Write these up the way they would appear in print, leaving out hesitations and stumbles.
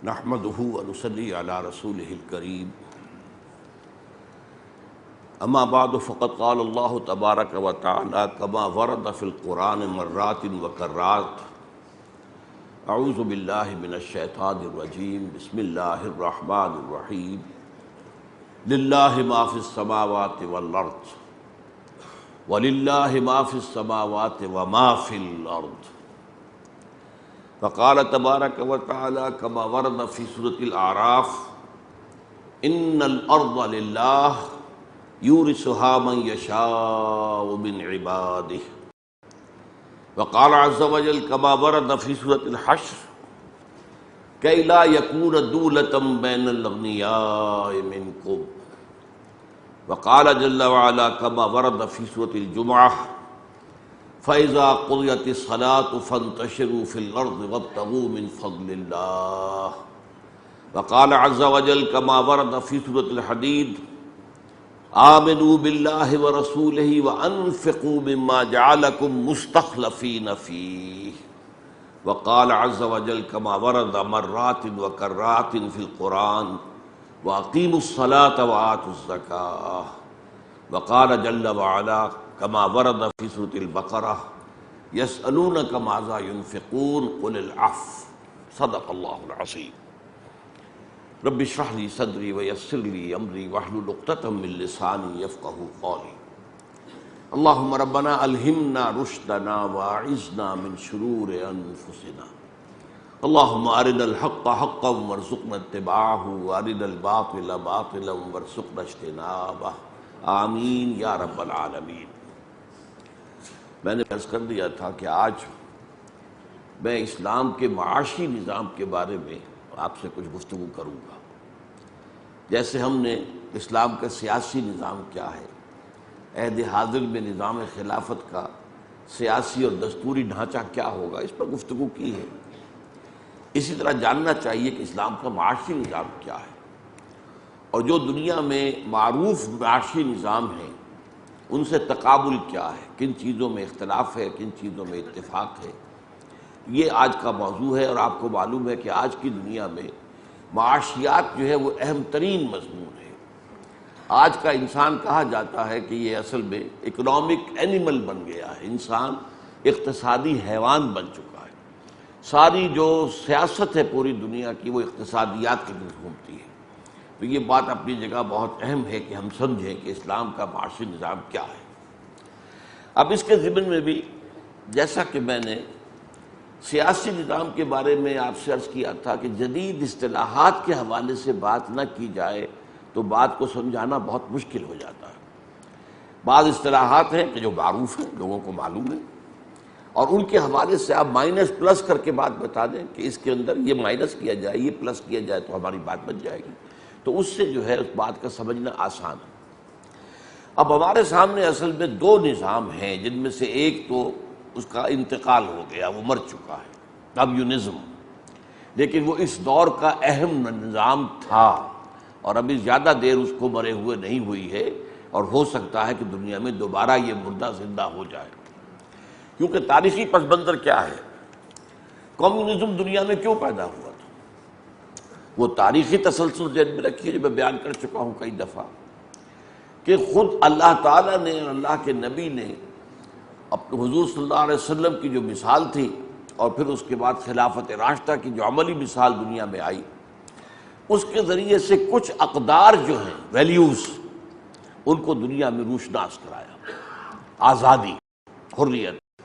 نحمده ونصلي على رسوله الكريم اما بعد فقد قال الله تبارك وتعالى كما ورد في القرآن مرات وكرات اعوذ بالله من الشيطان الرجيم بسم الله الرحمن الرحيم لله ما في السماوات والارض ولله ما في السماوات وما في الارض فقال تبارک و تعالی کما ورد فی سورۃ الاعراف ان الارض للہ یورثها من یشاء من عبادہ وقال عز وجل کما ورد فی سورۃ الحشر کی لا یکون دولة بین الاغنیاء منکم وقال جل وعلا کما ورد فی سورۃ الجمعہ فَإِذَا قُضِيَتِ الصَّلَاةُ فَانتَشِرُوا فِي الْأَرْضِ وَابْتَغُوا مِنْ فَضْلِ اللَّهِ وقال عز وجل كما ورد في سورة الحديد آمنوا بالله ورسوله وأنفقوا مما جعلكم مستخلفين فيه وقال عز وجل كما ورد مرات وكرات في القرآن وأقيموا الصلاة وآتوا الزكاة وقال جل وعلا كما ورد في سورة البقرة يسألونك ماذا ينفقون قل العفو صدق الله العظيم رب اشرح لي صدري ويسر لي أمري واحلل عقدة من لساني يفقهوا قولي اللهم ربنا ألهمنا رشدنا وأعذنا من شرور أنفسنا اللهم أرنا الحق حقا وارزقنا اتباعه وأرنا الباطل باطلا وارزقنا اجتنابه آمین یا رب العالمین۔ میں نے عرض کر دیا تھا کہ آج میں اسلام کے معاشی نظام کے بارے میں آپ سے کچھ گفتگو کروں گا۔ جیسے ہم نے اسلام کا سیاسی نظام کیا ہے، عہد حاضر میں نظام خلافت کا سیاسی اور دستوری ڈھانچہ کیا ہوگا، اس پر گفتگو کی ہے۔ اسی طرح جاننا چاہیے کہ اسلام کا معاشی نظام کیا ہے، اور جو دنیا میں معروف معاشی نظام ہیں ان سے تقابل کیا ہے، کن چیزوں میں اختلاف ہے، کن چیزوں میں اتفاق ہے۔ یہ آج کا موضوع ہے، اور آپ کو معلوم ہے کہ آج کی دنیا میں معاشیات جو ہے وہ اہم ترین مضمون ہے۔ آج کا انسان کہا جاتا ہے کہ یہ اصل میں اکنامک اینیمل بن گیا ہے، انسان اقتصادی حیوان بن چکا ہے۔ ساری جو سیاست ہے پوری دنیا کی وہ اقتصادیات کے لیے گھومتی ہے۔ تو یہ بات اپنی جگہ بہت اہم ہے کہ ہم سمجھیں کہ اسلام کا معاشی نظام کیا ہے۔ اب اس کے ضمن میں بھی جیسا کہ میں نے سیاسی نظام کے بارے میں آپ سے عرض کیا تھا کہ جدید اصطلاحات کے حوالے سے بات نہ کی جائے تو بات کو سمجھانا بہت مشکل ہو جاتا ہے۔ بعض اصطلاحات ہیں کہ جو معروف ہیں، لوگوں کو معلوم ہے، اور ان کے حوالے سے آپ مائنس پلس کر کے بات بتا دیں کہ اس کے اندر یہ مائنس کیا جائے، یہ پلس کیا جائے تو ہماری بات بن جائے گی، تو اس سے جو ہے اس بات کا سمجھنا آسان ہے۔ اب ہمارے سامنے اصل میں دو نظام ہیں، جن میں سے ایک تو اس کا انتقال ہو گیا، وہ مر چکا ہے، کمیونزم، لیکن وہ اس دور کا اہم نظام تھا، اور ابھی زیادہ دیر اس کو مرے ہوئے نہیں ہوئی ہے، اور ہو سکتا ہے کہ دنیا میں دوبارہ یہ مردہ زندہ ہو جائے۔ کیونکہ تاریخی پس منظر کیا ہے، کمیونزم دنیا میں کیوں پیدا ہوا تھا، وہ تاریخی تسلسل ذہن میں رکھیے جو میں بیان کر چکا ہوں کئی دفعہ، کہ خود اللہ تعالیٰ نے، اللہ کے نبی نے حضور صلی اللہ علیہ وسلم کی جو مثال تھی، اور پھر اس کے بعد خلافت راشدہ کی جو عملی مثال دنیا میں آئی، اس کے ذریعے سے کچھ اقدار جو ہیں، ویلیوز، ان کو دنیا میں روشناس کرایا۔ آزادی، حریت،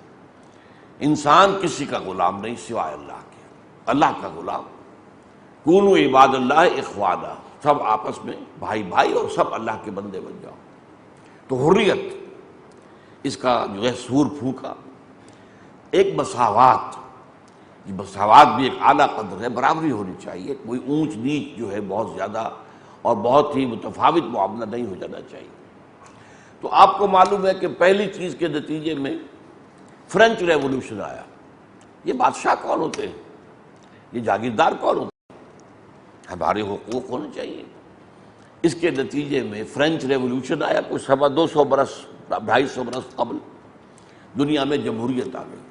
انسان کسی کا غلام نہیں سوائے اللہ کے، اللہ کا غلام، کونوا عباد اللہ اخوانا، سب آپس میں بھائی بھائی اور سب اللہ کے بندے بن جاؤ۔ تو حریت، اس کا جو ہے سور پھونکا۔ ایک مساوات، یہ مساوات بھی ایک اعلیٰ قدر ہے، برابری ہونی چاہیے، کوئی اونچ نیچ جو ہے بہت زیادہ اور بہت ہی متفاوت معاملہ نہیں ہو جانا چاہیے۔ تو آپ کو معلوم ہے کہ پہلی چیز کے نتیجے میں فرینچ ریولوشن آیا۔ یہ بادشاہ کون ہوتے ہیں، یہ جاگیردار کون ہوتے ہیں، ہمارے حقوق ہونے چاہیے۔ اس کے نتیجے میں فرینچ ریولوشن آیا، کوئی 250 برس 250 برس قبل دنیا میں جمہوریت آ گئی۔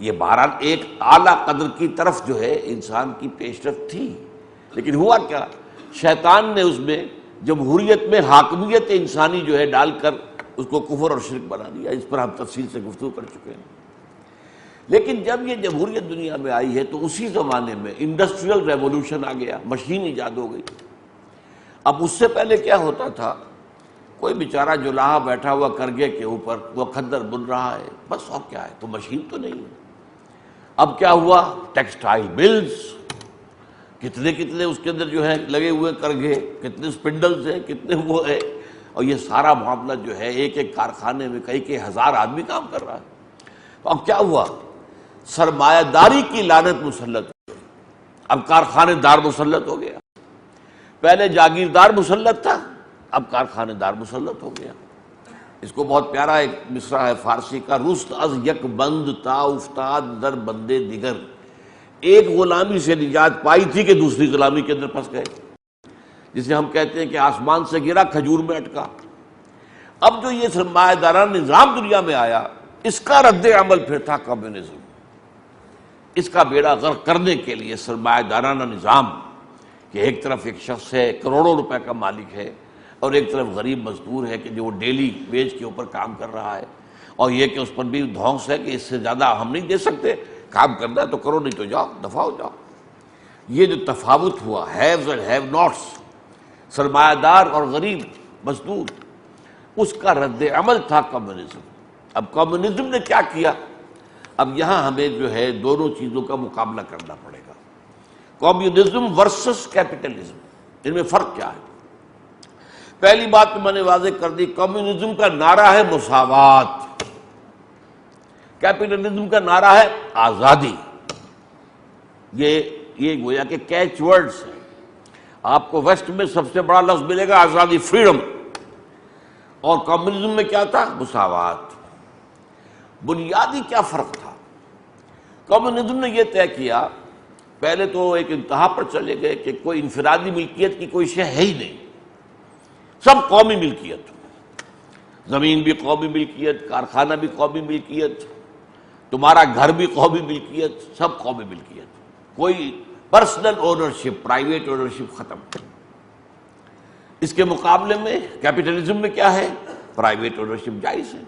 یہ بہرحال ایک اعلیٰ قدر کی طرف جو ہے انسان کی پیش رفت تھی، لیکن ہوا کیا؟ شیطان نے اس میں جمہوریت میں حاکمیت انسانی جو ہے ڈال کر اس کو کفر اور شرک بنا دیا۔ اس پر ہم تفصیل سے گفتگو کر چکے ہیں۔ لیکن جب یہ جمہوریت دنیا میں آئی ہے تو اسی زمانے میں انڈسٹریل ریولوشن آ گیا، مشین ایجاد ہو گئی۔ اب اس سے پہلے کیا ہوتا تھا؟ کوئی بیچارہ جولاہا بیٹھا ہوا کرگھے کے اوپر وہ کھدر بن رہا ہے، بس، اور کیا ہے، تو مشین تو نہیں ہے۔ اب کیا ہوا؟ ٹیکسٹائل ملز، کتنے کتنے اس کے اندر جو ہے لگے ہوئے کرگھے، کتنے سپنڈلز ہیں، کتنے وہ ہے، اور یہ سارا معاملہ جو ہے ایک ایک کارخانے میں کئی ہزار آدمی کام کر رہا ہے۔ تو اب کیا ہوا؟ سرمایہ داری کی لعنت مسلط ہو گئی۔ اب کارخانے دار مسلط ہو گیا۔ پہلے جاگیردار مسلط تھا، اب کارخانے دار مسلط ہو گیا۔ اس کو بہت پیارا ایک مصرع ہے فارسی کا، رست از یک بند تا افتاد در بندے دیگر۔ ایک غلامی سے نجات پائی تھی کہ دوسری غلامی کے اندر پھنس گئے، جسے ہم کہتے ہیں کہ آسمان سے گرا کھجور میں اٹکا۔ اب جو یہ سرمایہ دارانہ نظام دنیا میں آیا، اس کا رد عمل پھر تھا کمیونزم۔ اس کا بیڑا غرق کرنے کے لیے سرمایہ دارانہ نظام کہ ایک طرف ایک شخص ہے کروڑوں روپے کا مالک ہے، اور ایک طرف غریب مزدور ہے کہ جو ڈیلی ویج کے اوپر کام کر رہا ہے، اور یہ کہ اس پر بھی دھونس ہے کہ اس سے زیادہ ہم نہیں دے سکتے، کام کرنا ہے تو کرو، نہیں تو جاؤ، دفع ہو جاؤ۔ یہ جو تفاوت ہوا، ہیوز اینڈ ہیو ناٹس، سرمایہ دار اور غریب مزدور، اس کا رد عمل تھا کمیونزم۔ اب کمیونزم نے کیا کیا؟ اب یہاں ہمیں جو ہے دونوں چیزوں کا مقابلہ کرنا پڑے گا، کمیونزم ورسس کیپٹلزم۔ ان میں فرق کیا ہے؟ پہلی بات تو میں نے واضح کر دی، کمیونزم کا نعرہ ہے مساوات، کیپٹلزم کا نعرہ ہے آزادی۔ یہ گویا کہ کیچ ورڈز ہیں۔ آپ کو ویسٹ میں سب سے بڑا لفظ ملے گا آزادی، فریڈم، اور کمیونزم میں کیا تھا؟ مساوات۔ بنیادی کیا فرق تھا؟ کمیونزم نے یہ طے کیا، پہلے تو ایک انتہا پر چلے گئے کہ کوئی انفرادی ملکیت کی کوئی شے ہے ہی نہیں، سب قومی ملکیت، زمین بھی قومی ملکیت، کارخانہ بھی قومی ملکیت، تمہارا گھر بھی قومی ملکیت، سب قومی ملکیت، کوئی پرسنل اونرشپ، پرائیویٹ اونرشپ ختم۔ اس کے مقابلے میں کیپٹلزم میں کیا ہے؟ پرائیویٹ اونرشپ جائز ہے۔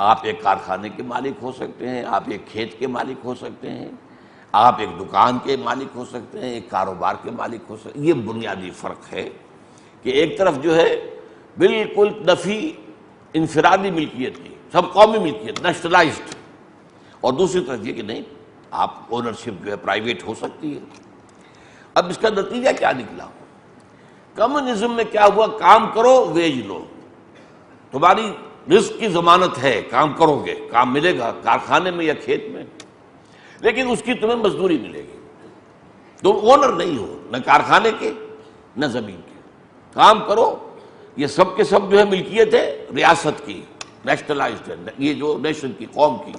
آپ ایک کارخانے کے مالک ہو سکتے ہیں، آپ ایک کھیت کے مالک ہو سکتے ہیں، آپ ایک دکان کے مالک ہو سکتے ہیں، ایک کاروبار کے مالک ہو سکتے ہیں۔ یہ بنیادی فرق ہے کہ ایک طرف جو ہے بالکل نفی انفرادی ملکیت کی، سب قومی ملکیت، نیشنلائزڈ، اور دوسری طرف یہ کہ نہیں، آپ اونرشپ جو ہے پرائیویٹ ہو سکتی ہے۔ اب اس کا نتیجہ کیا نکلا؟ کمیونزم میں کیا ہوا؟ کام کرو ویج لو، تمہاری رزق کی ضمانت ہے، کام کرو گے کام ملے گا، کارخانے میں یا کھیت میں، لیکن اس کی تمہیں مزدوری ملے گی، تم اونر نہیں ہو نہ کارخانے کے نہ زمین کے، کام کرو۔ یہ سب کے سب جو ہے ملکیت ہے ریاست کی، نیشنلائزڈ ہے، یہ جو نیشن کی، قوم کی۔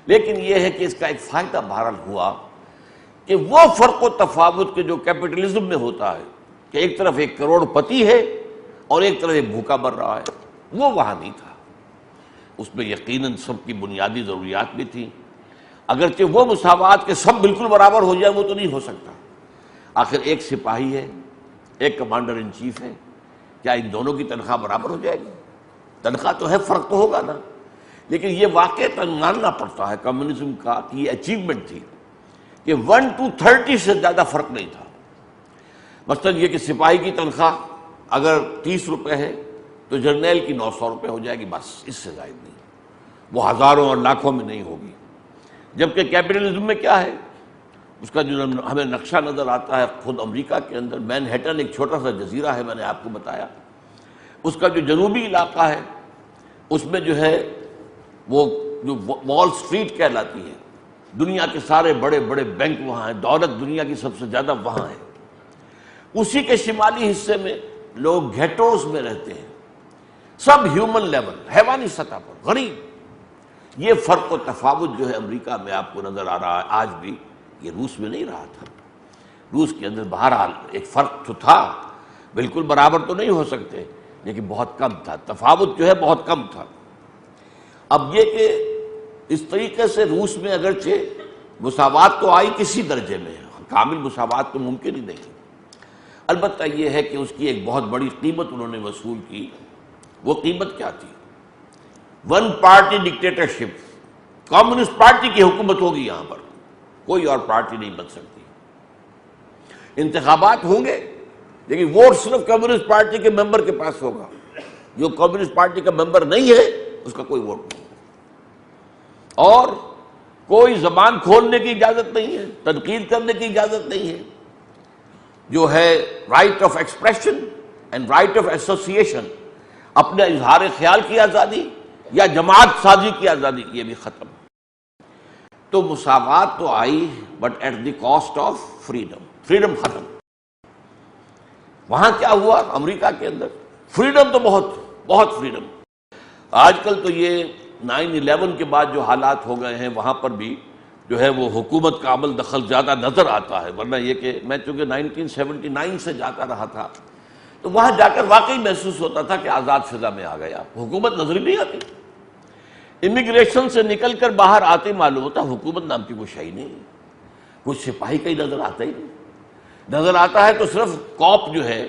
لیکن یہ ہے کہ اس کا ایک فائدہ بہرحال ہوا کہ وہ فرق و تفاوت کے جو کیپٹلزم میں ہوتا ہے کہ ایک طرف ایک کروڑ پتی ہے اور ایک طرف ایک بھوکا مر رہا ہے، وہ وہاں نہیں تھا۔ اس میں یقیناً سب کی بنیادی ضروریات بھی تھیں، اگرچہ وہ مساوات کے سب بالکل برابر ہو جائے وہ تو نہیں ہو سکتا۔ آخر ایک سپاہی ہے، ایک کمانڈر ان چیف ہے، کیا ان دونوں کی تنخواہ برابر ہو جائے گی؟ تنخواہ تو ہے، فرق تو ہوگا نا۔ لیکن یہ واقعہ ماننا پڑتا ہے کمیونزم کا کہ یہ اچیومنٹ تھی کہ 1 to 30 سے زیادہ فرق نہیں تھا۔ مثلاً یہ کہ سپاہی کی تنخواہ اگر 30 روپے ہے تو جرنیل کی 900 روپے ہو جائے گی، بس، اس سے زائد نہیں، وہ ہزاروں اور لاکھوں میں نہیں ہوگی۔ جبکہ کیپٹلزم میں کیا ہے؟ اس کا جو ہمیں نقشہ نظر آتا ہے خود امریکہ کے اندر، مین ہیٹن ایک چھوٹا سا جزیرہ ہے، میں نے آپ کو بتایا، اس کا جو جنوبی علاقہ ہے اس میں جو ہے وہ جو وال سٹریٹ کہلاتی ہے، دنیا کے سارے بڑے بڑے بینک وہاں ہیں، دولت دنیا کی سب سے زیادہ وہاں ہے۔ اسی کے شمالی حصے میں لوگ گھیٹوز میں رہتے ہیں، سب ہیومن لیول، حیوانی سطح پر غریب۔ یہ فرق و تفاوت جو ہے امریکہ میں آپ کو نظر آ رہا ہے آج بھی، یہ روس میں نہیں رہا تھا۔ روس کے اندر بہرحال ایک فرق تو تھا، بالکل برابر تو نہیں ہو سکتے، لیکن بہت کم تھا، تفاوت جو ہے بہت کم تھا۔ اب یہ کہ اس طریقے سے روس میں اگرچہ مساوات تو آئی کسی درجے میں، کامل مساوات تو ممکن ہی نہیں، البتہ یہ ہے کہ اس کی ایک بہت بڑی قیمت انہوں نے وصول کی۔ وہ قیمت کیا تھی؟ One party dictatorship, communist party کی حکومت ہوگی یہاں پر، کوئی اور پارٹی نہیں بن سکتی۔ انتخابات ہوں گے لیکن ووٹ صرف کمیونسٹ پارٹی کے ممبر کے پاس ہوگا، جو کمیونسٹ پارٹی کا ممبر نہیں ہے اس کا کوئی ووٹ نہیں، اور کوئی زبان کھولنے کی اجازت نہیں ہے، تنقید کرنے کی اجازت نہیں ہے۔ جو ہے right of expression and right of association, اپنے اظہار خیال کی آزادی یا جماعت سازی کی آزادی، یہ بھی ختم۔ تو مساوات تو I but at the cost of freedom, freedom ختم۔ وہاں کیا ہوا امریکہ کے اندر؟ فریڈم تو بہت فریڈم۔ آج کل تو یہ 9/11 کے بعد جو حالات ہو گئے ہیں وہاں پر بھی جو ہے وہ حکومت کا عمل دخل زیادہ نظر آتا ہے، ورنہ یہ کہ میں چونکہ 1979 سے جاتا رہا تھا تو وہاں جا کر واقعی محسوس ہوتا تھا کہ آزاد فضا میں آ گیا، حکومت نظر ہی نہیں آتی۔ امیگریشن سے نکل کر باہر آتے معلوم ہوتا حکومت نام کی کوئی شے نہیں، کوئی سپاہی کہیں نظر آتا ہی نہیں، نظر آتا ہے تو صرف کاپ جو ہے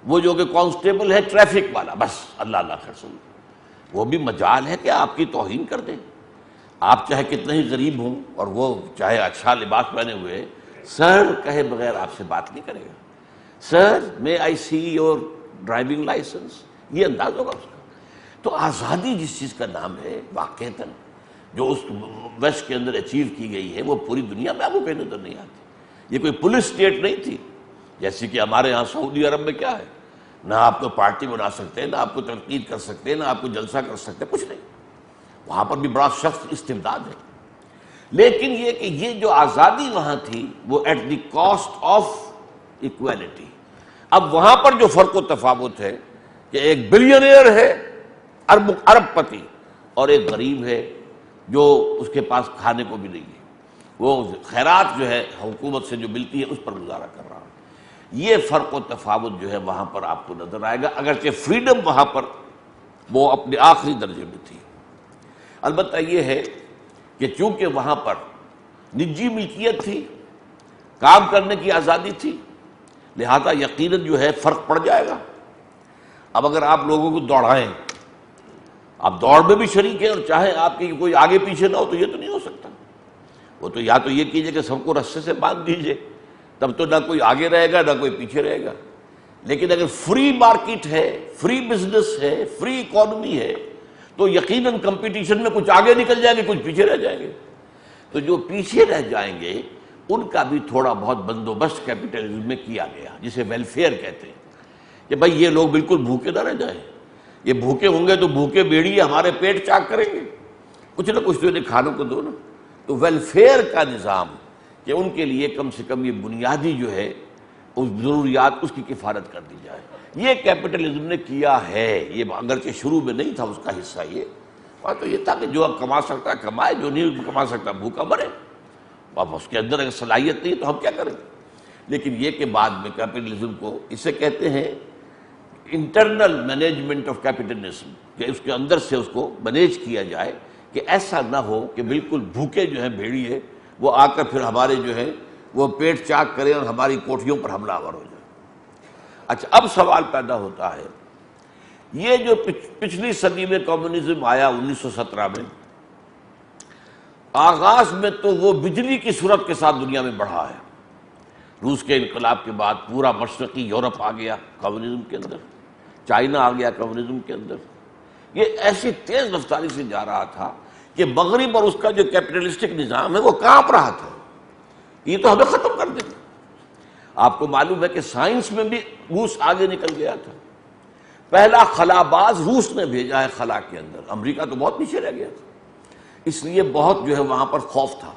وہ جو کہ کانسٹیبل ہے ٹریفک والا، بس اللہ اللہ خیر سن، وہ بھی مجال ہے کہ آپ کی توہین کر دیں۔ آپ چاہے کتنے ہی غریب ہوں اور وہ چاہے اچھا لباس پہنے ہوئے، سر کہے بغیر آپ سے بات نہیں کرے گا۔ سر مے آئی سی یور ڈرائیونگ لائسنس، یہ انداز ہوگا اس کا۔ تو آزادی جس چیز کا نام ہے واقعتاً جو اس ویسٹ کے اندر اچیو کی گئی ہے وہ پوری دنیا میں آپ کو کہیں نظر نہیں آتی۔ یہ کوئی پولیس اسٹیٹ نہیں تھی جیسے کہ ہمارے ہاں سعودی عرب میں کیا ہے، نہ آپ کو پارٹی بنا سکتے، نہ آپ کو تنقید کر سکتے، نہ آپ کو جلسہ کر سکتے، کچھ نہیں۔ وہاں پر بھی بڑا سخت استبداد ہے، لیکن یہ کہ یہ جو آزادی وہاں تھی وہ at the cost of equality. اب وہاں پر جو فرق و تفاوت ہے کہ ایک بلینئر ہے ارب پتی اور ایک غریب ہے جو اس کے پاس کھانے کو بھی نہیں ہے، وہ خیرات جو ہے حکومت سے جو ملتی ہے اس پر گزارا کر رہا ہے۔ یہ فرق و تفاوت جو ہے وہاں پر آپ کو نظر آئے گا، اگرچہ فریڈم وہاں پر وہ اپنے آخری درجے میں تھی۔ البتہ یہ ہے کہ چونکہ وہاں پر نجی ملکیت تھی، کام کرنے کی آزادی تھی، لہذا یقیناً جو ہے فرق پڑ جائے گا۔ اب اگر آپ لوگوں کو دوڑائیں، آپ دوڑ میں بھی شریک ہیں اور چاہیں آپ کی کوئی آگے پیچھے نہ ہو تو یہ تو نہیں ہو سکتا۔ وہ تو یا تو یہ کیجئے کہ سب کو رسے سے باندھ دیجئے، تب تو نہ کوئی آگے رہے گا نہ کوئی پیچھے رہے گا۔ لیکن اگر فری مارکیٹ ہے، فری بزنس ہے، فری اکانومی ہے تو یقیناً کمپٹیشن میں کچھ آگے نکل جائیں گے، کچھ پیچھے رہ جائیں گے۔ تو جو پیچھے رہ جائیں گے ان کا بھی تھوڑا بہت بندوبست کیپٹلزم میں کیا گیا، جسے ویلفیئر کہتے ہیں، کہ بھائی یہ لوگ بالکل بھوکے نہ رہ جائیں، یہ بھوکے ہوں گے تو بھوکے بیڑی ہمارے پیٹ چاک کریں گے، کچھ نہ کچھ تو انہیں کھانے کو دو نا۔ تو ویلفیئر کا نظام کہ ان کے لیے کم سے کم یہ بنیادی جو ہے اس ضروریات اس کی کفالت کر دی جائے، یہ کیپٹلزم نے کیا ہے۔ یہ اگرچہ شروع میں نہیں تھا اس کا حصہ یہ، اور تو یہ تھا کہ جو اب کما سکتا کمائے، جو نہیں کما سکتا بھوکا مرے، اب اس کے اندر اگر صلاحیت نہیں تو ہم کیا کریں۔ لیکن یہ کہ بعد میں کیپٹلزم کو اسے کہتے ہیں انٹرنل مینجمنٹ آف کیپٹلزم، کہ اس کے اندر سے اس کو مینیج کیا جائے کہ ایسا نہ ہو کہ بالکل بھوکے جو ہیں بھیڑیے وہ آ کر پھر ہمارے جو ہے وہ پیٹ چاک کریں اور ہماری کوٹھیوں پر حملہ آور ہو جائے۔ اچھا اب سوال پیدا ہوتا ہے، یہ جو پچھلی صدی میں کمیونزم آیا 1917 میں، آغاز میں تو وہ بجلی کی صورت کے ساتھ دنیا میں بڑھا ہے۔ روس کے انقلاب کے بعد پورا مشرقی یورپ آ گیا کمیونزم کے اندر، چائنا آ گیا کمیونزم کے اندر۔ یہ ایسی تیز رفتاری سے جا رہا تھا کہ مغرب اور اس کا جو کیپٹلسٹک نظام ہے وہ کانپ رہا تھا، یہ تو ہمیں ختم کر دیں گے۔ آپ کو معلوم ہے کہ سائنس میں بھی روس آگے نکل گیا تھا، پہلا خلا باز روس نے بھیجا ہے خلا کے اندر، امریکہ تو بہت پیچھے رہ گیا تھا، اس لیے بہت جو ہے وہاں پر خوف تھا۔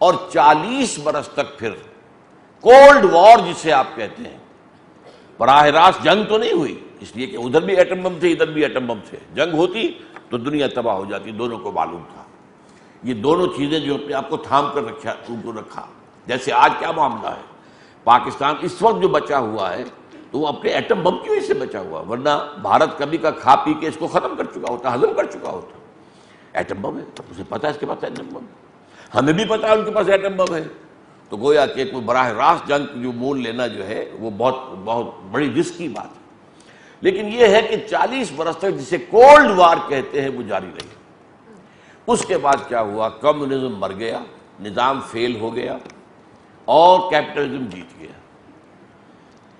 اور 40 برس تک پھر کولڈ وار جسے آپ کہتے ہیں، براہ راست جنگ تو نہیں ہوئی، اس لیے کہ ادھر بھی ایٹم بم تھے ادھر بھی ایٹم بم تھے، جنگ ہوتی تو دنیا تباہ ہو جاتی، دونوں کو معلوم تھا۔ یہ دونوں چیزیں جو اپنے آپ کو تھام کر رکھا، جیسے آج کیا معاملہ ہے، پاکستان اس وقت جو بچا ہوا ہے تو وہ اپنے ایٹم بم کی وجہ سے بچا ہوا، ورنہ بھارت کبھی کا کھا پی کے اس کو ختم کر چکا ہوتا، ہضم کر چکا ہوتا۔ ایٹم بم ہے، اسے پتا ہے اس کے پاس ایٹم بم ہے، ہمیں بھی پتا ہے ان کے پاس ایٹم بم ہے. تو گویا کہ کوئی براہ راست جنگ کی جو مول لینا جو ہے وہ بہت بہت بڑی رسک کی بات ہے. لیکن یہ ہے کہ 40 برس تک جسے کولڈ وار کہتے ہیں وہ جاری رہی. اس کے بعد کیا ہوا؟ کمیونزم مر گیا، نظام فیل ہو گیا اور کیپٹلزم جیت گیا.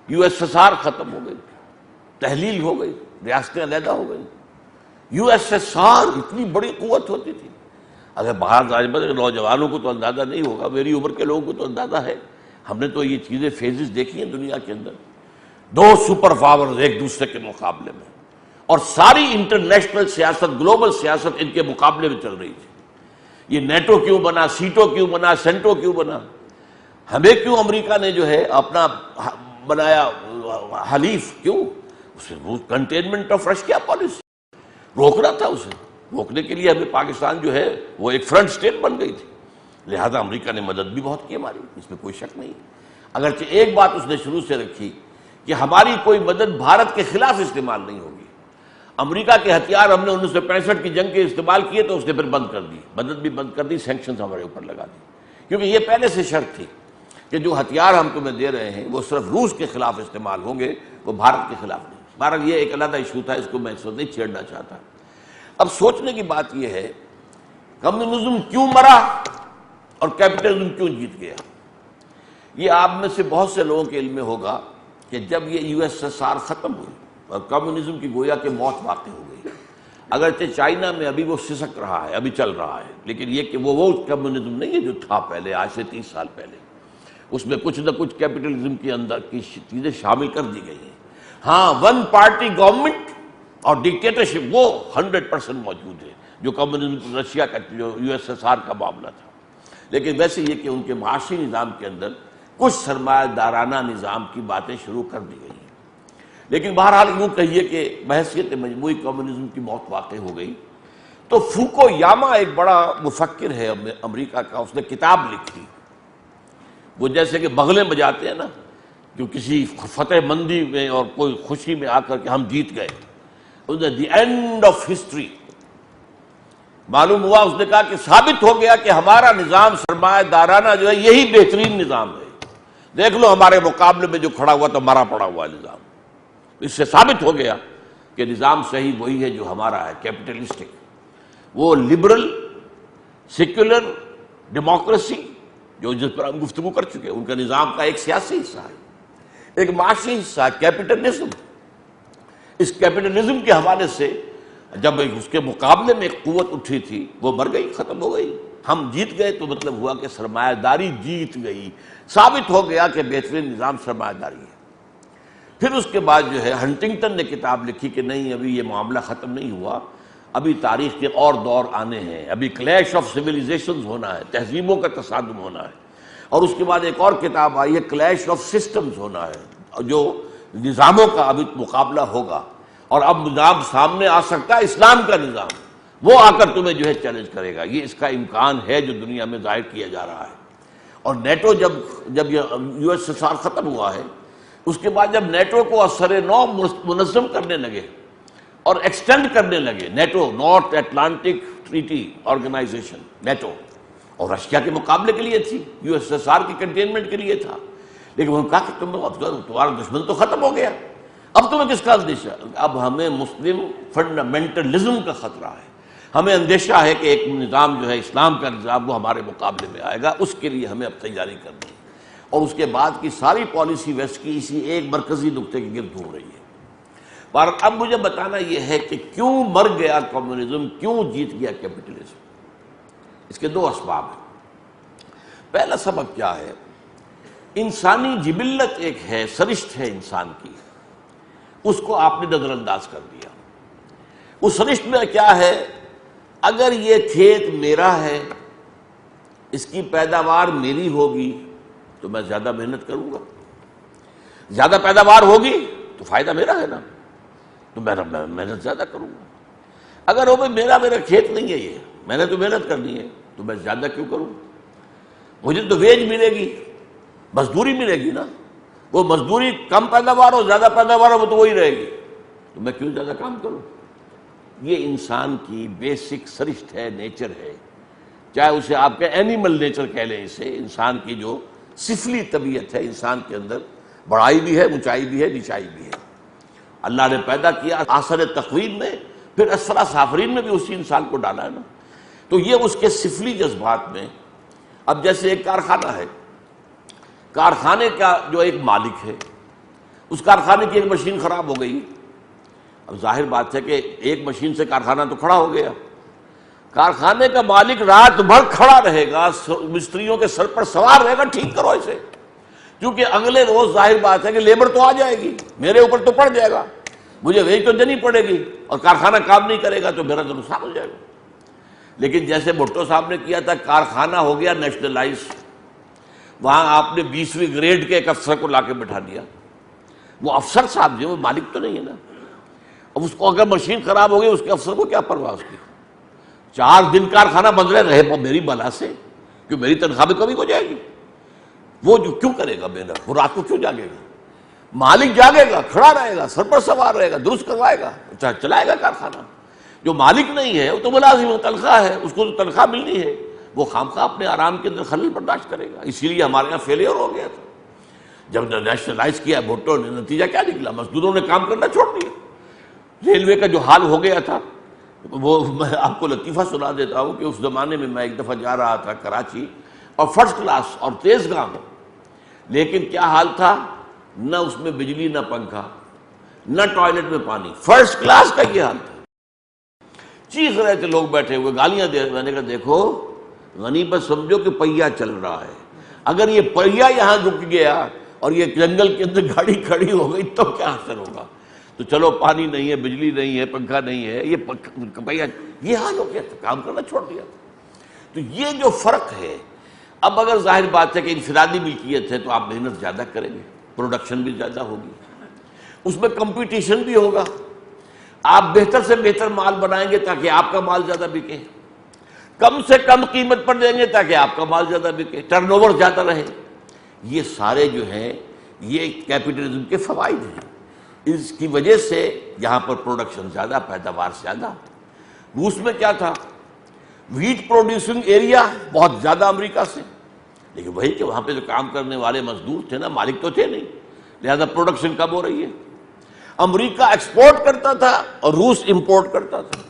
یو ایس ایس آر ختم ہو گئی، تحلیل ہو گئی، ریاستیں علیحدہ ہو گئی. یو ایس ایس آر اتنی بڑی قوت ہوتی تھی. اگر باہر نوجوانوں کو تو اندازہ نہیں ہوگا، میری عمر کے لوگوں کو تو اندازہ ہے. ہم نے تو یہ چیزیں فیزز دیکھی ہیں دنیا کے اندر. 2 سپر پاورز ایک دوسرے کے مقابلے میں، اور ساری انٹرنیشنل سیاست، گلوبل سیاست ان کے مقابلے میں چل رہی تھی. یہ نیٹو کیوں بنا، سیٹو کیوں بنا، سینٹو کیوں بنا؟ ہمیں کیوں امریکہ نے جو ہے اپنا بنایا حلیف؟ کیوں؟ اسے کنٹینمنٹ آف رشیا پالیسی، روکنا تھا. اسے روکنے کے لیے ہمیں پاکستان جو ہے وہ ایک فرنٹ سٹیٹ بن گئی تھی، لہذا امریکہ نے مدد بھی بہت کی ہماری، اس میں کوئی شک نہیں. اگرچہ ایک بات اس نے شروع سے رکھی کہ ہماری کوئی مدد بھارت کے خلاف استعمال نہیں ہوگی. امریکہ کے ہتھیار ہم نے 1965 کی جنگ کے استعمال کیے تو اس نے پھر بند کر دی، مدد بھی بند کر دی، سینکشنز ہمارے اوپر لگا دی، کیونکہ یہ پہلے سے شرط تھی کہ جو ہتھیار ہم تمہیں دے رہے ہیں وہ صرف روس کے خلاف استعمال ہوں گے، وہ بھارت کے خلاف نہیں. بہرحال یہ ایک علیحدہ ایشو تھا، اس کو میں اس وقت نہیں چھیڑنا چاہتا. اب سوچنے کی بات یہ ہے کمیونزم کیوں مرا اور کیپٹلزم کیوں جیت گیا. یہ آپ میں سے بہت سے لوگوں کے علم میں ہوگا کہ جب یہ یو ایس ایس آر ختم ہوئی اور کمیونزم کی گویا کہ موت واقع ہو گئی. اگرچہ چائنا میں ابھی وہ سسک رہا ہے، ابھی چل رہا ہے، لیکن یہ کہ وہ کمیونزم نہیں ہے جو تھا پہلے، آج سے 30 سال پہلے. اس میں کچھ نہ کچھ کیپٹلزم کے اندر کی چیزیں شامل کر دی گئی ہیں. ہاں، 1 پارٹی گورنمنٹ اور ڈکٹیٹرشپ وہ 100% موجود ہے، جو کمیونزم رشیا کا، جو یو ایس ایس آر کا معاملہ تھا. لیکن ویسے یہ کہ ان کے معاشی نظام کے اندر کچھ سرمایہ دارانہ نظام کی باتیں شروع کر دی گئی ہیں. لیکن بہرحال یوں کہیے کہ بحیثیت مجموعی کمیونزم کی موت واقع ہو گئی. تو فوکو یاما ایک بڑا مفکر ہے امریکہ کا، اس نے کتاب لکھی. وہ جیسے کہ بغلیں بجاتے ہیں نا، جو کسی فتح مندی میں اور کوئی خوشی میں آ کر کہ ہم جیت گئے، اس نے دی اینڈ آف ہسٹری. معلوم ہوا، اس نے کہا کہ ثابت ہو گیا کہ ہمارا نظام سرمایہ دارانہ جو ہے یہی بہترین نظام ہے. دیکھ لو ہمارے مقابلے میں جو کھڑا ہوا تو مرا پڑا ہوا نظام. اس سے ثابت ہو گیا کہ نظام صحیح وہی ہے جو ہمارا ہے، کیپٹلسٹک. وہ لبرل، سیکولر ڈیموکریسی جو جس پر ہم گفتگو کر چکے، ان کا نظام کا ایک سیاسی حصہ ہے، ایک معاشی حصہ ہے کیپٹلزم. اس کیپٹلزم کے حوالے سے جب اس کے مقابلے میں ایک قوت اٹھی تھی وہ مر گئی، ختم ہو گئی. ہم جیت گئے تو مطلب ہوا کہ سرمایہ داری جیت گئی، ثابت ہو گیا کہ بہترین نظام سرمایہ داری ہے. پھر اس کے بعد جو ہے ہنٹنگٹن نے کتاب لکھی کہ نہیں، ابھی یہ معاملہ ختم نہیں ہوا، ابھی تاریخ کے اور دور آنے ہیں، ابھی کلیش آف سویلائزیشنز ہونا ہے، تہذیبوں کا تصادم ہونا ہے. اور اس کے بعد ایک اور کتاب آئی ہے، کلیش آف سسٹمز ہونا ہے، جو نظاموں کا ابھی مقابلہ ہوگا. اور اب نظام سامنے آ سکتا ہے، اسلام کا نظام، وہ آ کر تمہیں جو ہے چیلنج کرے گا. یہ اس کا امکان ہے جو دنیا میں ظاہر کیا جا رہا ہے. اور نیٹو جب یہ یو ایس ایس آر ختم ہوا ہے، اس کے بعد جب نیٹو کو اثر نو منظم کرنے لگے اور ایکسٹینڈ کرنے لگے، NATO North Atlantic Treaty Organization NATO, اور رشیا کے مقابلے کے لیے تھی، یو ایس ایس آر کی کنٹینمنٹ کے لیے تھا. لیکن انہوں نے کہا کہ تمہارا دشمن تو ختم ہو گیا، اب تمہیں کس کا اندیشہ؟ اب ہمیں مسلم فنڈامنٹلزم کا خطرہ ہے، ہمیں اندیشہ ہے کہ ایک نظام جو ہے اسلام کا نظام وہ ہمارے مقابلے میں آئے گا، اس کے لیے ہمیں اب تیاری کرنی ہے. اور اس کے بعد کی ساری پالیسی ویسٹ کی اسی ایک مرکزی نقطے کے گرد گھوم رہی ہے. پر اب مجھے بتانا یہ ہے کہ کیوں مر گیا کمیونزم، کیوں جیت گیا کیپٹلزم. اس کے 2 اسباب ہیں. پہلا سبب کیا ہے؟ انسانی جبلت ایک ہے، سرشت ہے انسان کی، اس کو آپ نے نظر انداز کر دیا. اس سرشت میں کیا ہے؟ اگر یہ کھیت میرا ہے، اس کی پیداوار میری ہوگی تو میں زیادہ محنت کروں گا، زیادہ پیداوار ہوگی تو فائدہ میرا ہے نا، تو میں محنت زیادہ کروں گا. اگر وہ میرا کھیت نہیں ہے، یہ میں نے تو محنت کرنی ہے تو میں زیادہ کیوں کروں؟ مجھے تو ویج ملے گی، مزدوری ملے گی نا. وہ مزدوری کم پیداوار ہو زیادہ پیداوار ہو وہ تو وہی رہے گی، تو میں کیوں زیادہ کام کروں؟ یہ انسان کی بیسک سرشت ہے، نیچر ہے، چاہے اسے آپ کے اینیمل نیچر کہہ لیں، اسے انسان کی جو سفلی طبیعت ہے، انسان کے اندر بڑائی بھی ہے، اونچائی بھی ہے، نیچائی بھی ہے۔ اللہ نے پیدا کیا آثر تقویم میں، پھر اسفل سافلین میں بھی اسی انسان کو ڈالا ہے نا۔ تو یہ اس کے سفلی جذبات میں، اب جیسے ایک کارخانہ ہے، کارخانے کا جو ایک مالک ہے، اس کارخانے کی ایک مشین خراب ہو گئی، اب ظاہر بات ہے کہ ایک مشین سے کارخانہ تو کھڑا ہو گیا، کارخانے کا مالک رات بھر کھڑا رہے گا، مستریوں کے سر پر سوار رہے گا، ٹھیک کرو اسے، کیونکہ اگلے روز ظاہر بات ہے کہ لیبر تو آ جائے گی، میرے اوپر تو پڑ جائے گا، مجھے وہی تو دینی پڑے گی، اور کارخانہ کام نہیں کرے گا تو میرا تو نقصان ہو جائے گا۔ لیکن جیسے بھٹو صاحب نے کیا تھا، کارخانہ ہو گیا نیشنلائز، وہاں آپ نے 20ویں گریڈ کے ایک افسر کو لا کے بٹھا دیا، وہ افسر صاحب جو وہ مالک تو نہیں ہے نا، اب اس کو اگر مشین خراب ہو گئی، اس کے افسر کو کیا پرواہ اس کی، 4 دن کارخانہ بند رہے میری بلا سے، کہ میری تنخواہ بھی کمی ہو جائے گی، وہ جو کیوں کرے گا محنت، وہ رات کو کیوں جاگے گا؟ مالک جاگے گا، کھڑا رہے گا، سر پر سوار رہے گا، درست کروائے گا، چلائے گا کارخانہ۔ جو مالک نہیں ہے وہ تو ملازم ہے، تنخواہ ہے، اس کو تو تنخواہ ملنی ہے، وہ خامخواہ اپنے آرام کے اندر خلل برداشت کرے گا۔ اسی لیے ہمارے یہاں فیلئر ہو گیا تھا جب نیشنلائز کیا بھٹو نے، نتیجہ کیا نکلا؟ مزدوروں نے کام کرنا چھوڑ دیا۔ ریلوے کا جو حال ہو گیا تھا، وہ میں آپ کو لطیفہ سنا دیتا ہوں کہ اس زمانے میں ایک دفعہ جا رہا تھا کراچی، اور فرسٹ کلاس اور تیز گام، لیکن کیا حال تھا، نہ اس میں بجلی، نہ پنکھا، نہ ٹوائلٹ میں پانی، فرسٹ کلاس کا یہ حال تھا۔ چیخ رہے تھے لوگ بیٹھے ہوئے، گالیاں دے رہے، میں نے کہا دیکھو غنی، بس سمجھو کہ پہیا چل رہا ہے، اگر یہ پہیا یہاں رک گیا اور یہ جنگل کے اندر گاڑی کھڑی ہو گئی تو کیا اثر ہوگا؟ تو چلو پانی نہیں ہے، بجلی نہیں ہے، پنکھا نہیں ہے، یہ پہیا، یہ حال ہو گیا تھا، کام کرنا چھوڑ دیا تھا۔ تو یہ جو فرق ہے، اب اگر ظاہر بات ہے کہ انفرادی ملکیت ہے تو آپ محنت زیادہ کریں گے، پروڈکشن بھی زیادہ ہوگی، اس میں کمپٹیشن بھی ہوگا، آپ بہتر سے بہتر مال بنائیں گے تاکہ آپ کا مال زیادہ بکے، کم سے کم قیمت پر دیں گے تاکہ آپ کا مال زیادہ بکے، ٹرن اوور زیادہ رہے۔ یہ سارے جو ہیں یہ کیپٹلزم کے فوائد ہیں، اس کی وجہ سے یہاں پر پروڈکشن زیادہ، پیداوار زیادہ۔ روس میں کیا تھا، ویٹ پروڈیوسنگ ایریا بہت زیادہ امریکہ سے، لیکن وہی کہ وہاں پہ جو کام کرنے والے مزدور تھے نا، مالک تو تھے نہیں، لہذا پروڈکشن کم ہو رہی ہے۔ امریکہ ایکسپورٹ کرتا تھا اور روس امپورٹ کرتا تھا۔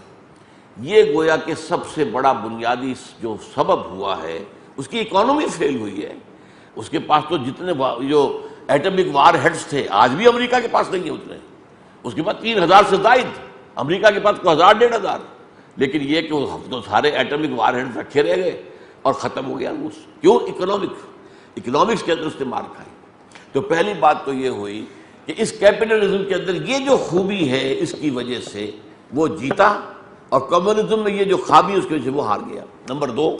یہ گویا کہ سب سے بڑا بنیادی جو سبب ہوا ہے، اس کی اکانومی فیل ہوئی ہے۔ اس کے پاس تو جتنے جو ایٹمک وار ہیڈز تھے، آج بھی امریکہ کے پاس نہیں ہے اتنے، اس کے پاس 3000 سے زائد، امریکہ کے پاس 1000 1500، لیکن یہ کہ وہ تو سارے ایٹمک وار ہیڈز رکھے رہ گئے اور ختم ہو گیا روس۔ کیوں؟ اکنامکس کے اندر اس نے مار کھائی۔ تو پہلی بات تو یہ ہوئی کہ اس کیپٹلزم کے اندر یہ جو خوبی ہے، اس کی وجہ سے وہ جیتا، اور کمیونزم میں یہ جو خامی اس کی وجہ سے وہ ہار گیا۔ نمبر 2،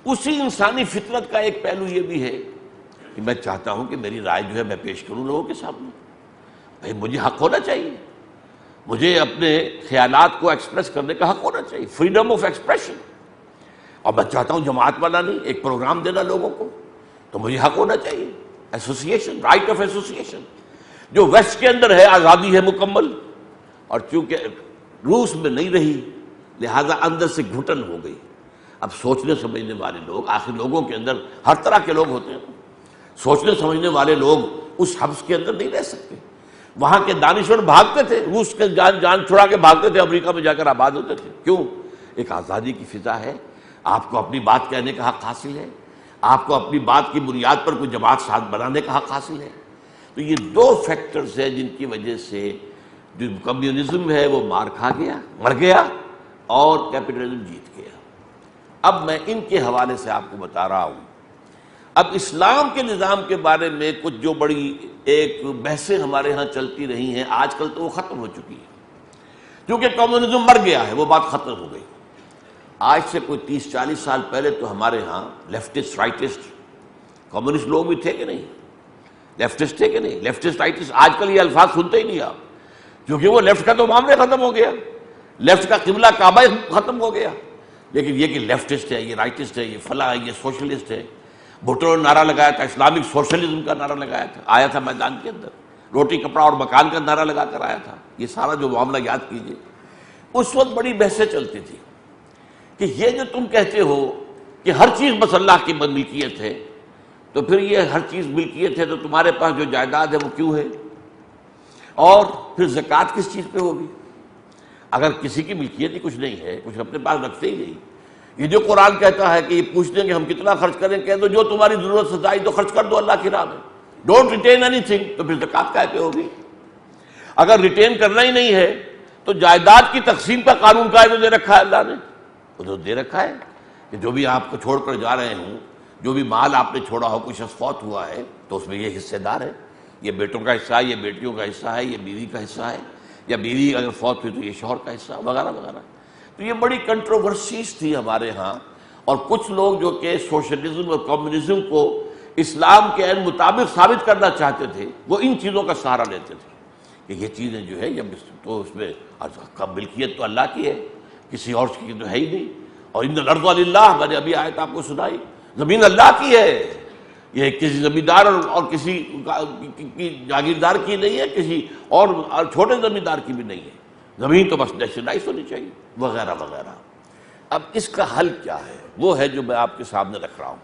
اسی انسانی فطرت کا ایک پہلو یہ بھی ہے کہ میں چاہتا ہوں کہ میری رائے جو ہے میں پیش کروں لوگوں کے سامنے، بھائی مجھے حق ہونا چاہیے، مجھے اپنے خیالات کو ایکسپریس کرنے کا حق ہونا چاہیے، فریڈم آف ایکسپریشن، اور میں چاہتا ہوں جماعت والا نہیں، ایک پروگرام دینا لوگوں کو، تو مجھے حق ہونا چاہیے، ایسوسیشن، رائٹ آف ایسوسیشن، جو ویسٹ کے اندر ہے، آزادی ہے مکمل، اور چونکہ روس میں نہیں رہی لہذا اندر سے گھٹن ہو گئی۔ اب سوچنے سمجھنے والے لوگ، آخر لوگوں کے اندر ہر طرح کے لوگ ہوتے ہیں، سوچنے سمجھنے والے لوگ اس حبس کے اندر نہیں رہ سکتے۔ وہاں کے دانشور بھاگتے تھے، روس کے جان چھڑا کے بھاگتے تھے، امریکہ میں جا کر آباد ہوتے تھے۔ کیوں؟ ایک آزادی کی فضا ہے، آپ کو اپنی بات کہنے کا حق حاصل ہے، آپ کو اپنی بات کی بنیاد پر کوئی جماعت ساتھ بنانے کا حق حاصل ہے۔ تو یہ 2 فیکٹرز ہیں جن کی وجہ سے جو کمیونزم ہے وہ مار کھا گیا، مر گیا، اور کیپٹلزم جیت گیا۔ اب میں ان کے حوالے سے آپ کو بتا رہا ہوں۔ اب اسلام کے نظام کے بارے میں کچھ جو بڑی ایک بحثیں ہمارے ہاں چلتی رہی ہیں، آج کل تو وہ ختم ہو چکی ہے، کیونکہ کمیونزم مر گیا ہے، وہ بات ختم ہو گئی۔ آج سے کوئی 30-40 سال پہلے تو ہمارے ہاں لیفٹسٹ، رائٹسٹ، کمیونسٹ لوگ بھی تھے کہ نہیں؟ لیفٹسٹ تھے کہ نہیں؟ لیفٹسٹ، رائٹسٹ، آج کل یہ الفاظ سنتے ہی نہیں آپ، کیونکہ وہ لیفٹ کا تو معاملہ ختم ہو گیا، لیفٹ کا قبلہ کعبہ ختم ہو گیا۔ لیکن یہ کہ لیفٹسٹ ہے، یہ رائٹسٹ ہے، یہ فلاں ہے، یہ سوشلسٹ ہے۔ بھٹو نے نعرہ لگایا تھا، اسلامک سوشلزم کا نعرہ لگایا تھا، آیا تھا میدان کے اندر، روٹی کپڑا اور مکان کا نعرہ لگا کر آیا تھا۔ یہ سارا جو معاملہ یاد کیجئے، اس وقت بڑی بحثیں چلتی تھی کہ یہ جو تم کہتے ہو کہ ہر چیز بس اللہ کی ملکیت ہے، تو پھر یہ ہر چیز ملکیت ہے تو تمہارے پاس جو جائیداد ہے وہ کیوں ہے؟ اور پھر زکوٰۃ کس چیز پہ ہوگی؟ اگر کسی کی ملکیت ہی کچھ نہیں ہے، کچھ اپنے پاس رکھتے ہی نہیں، یہ جو قرآن کہتا ہے کہ یہ پوچھتے ہیں کہ ہم کتنا خرچ کریں، کہہ دو جو تمہاری ضرورت سے زائد تو خرچ کر دو اللہ کی راہ میں، ڈونٹ ریٹین اینی تھنگ، تو پھر زکوٰۃ کہاں پہ ہوگی؟ اگر ریٹین کرنا ہی نہیں ہے تو جائیداد کی تقسیم کا قانون قائم دے رکھا ہے اللہ نے، وہ تو دے رکھا ہے کہ جو بھی آپ کو چھوڑ کر جا رہے ہوں، جو بھی مال آپ نے چھوڑا ہو، کوئی شخص فوت ہوا ہے تو اس میں یہ حصے دار ہے، یہ بیٹوں کا حصہ ہے، یہ بیٹیوں کا حصہ ہے، یہ بیوی کا حصہ ہے، یا بیوی اگر فوت ہوئی تو یہ شوہر کا حصہ وغیرہ وغیرہ۔ تو یہ بڑی کنٹروورسیز تھی ہمارے ہاں، اور کچھ لوگ جو کہ سوشلزم اور کمیونزم کو اسلام کے عین مطابق ثابت کرنا چاہتے تھے، وہ ان چیزوں کا سہارا لیتے تھے کہ یہ چیزیں جو ہے تو اس میں ملکیت تو اللہ کی ہے، کسی اور کی تو ہے ہی نہیں، اور ان الارض للہ، میں نے ابھی آیت آپ کو سنائی، زمین اللہ کی ہے، یہ کسی زمیندار اور کسی کی جاگیردار کی نہیں ہے، کسی اور چھوٹے زمیندار کی بھی نہیں ہے، زمین تو بس نیشنلائز ہونی چاہیے وغیرہ وغیرہ۔ اب اس کا حل کیا ہے؟ وہ ہے جو میں آپ کے سامنے رکھ رہا ہوں،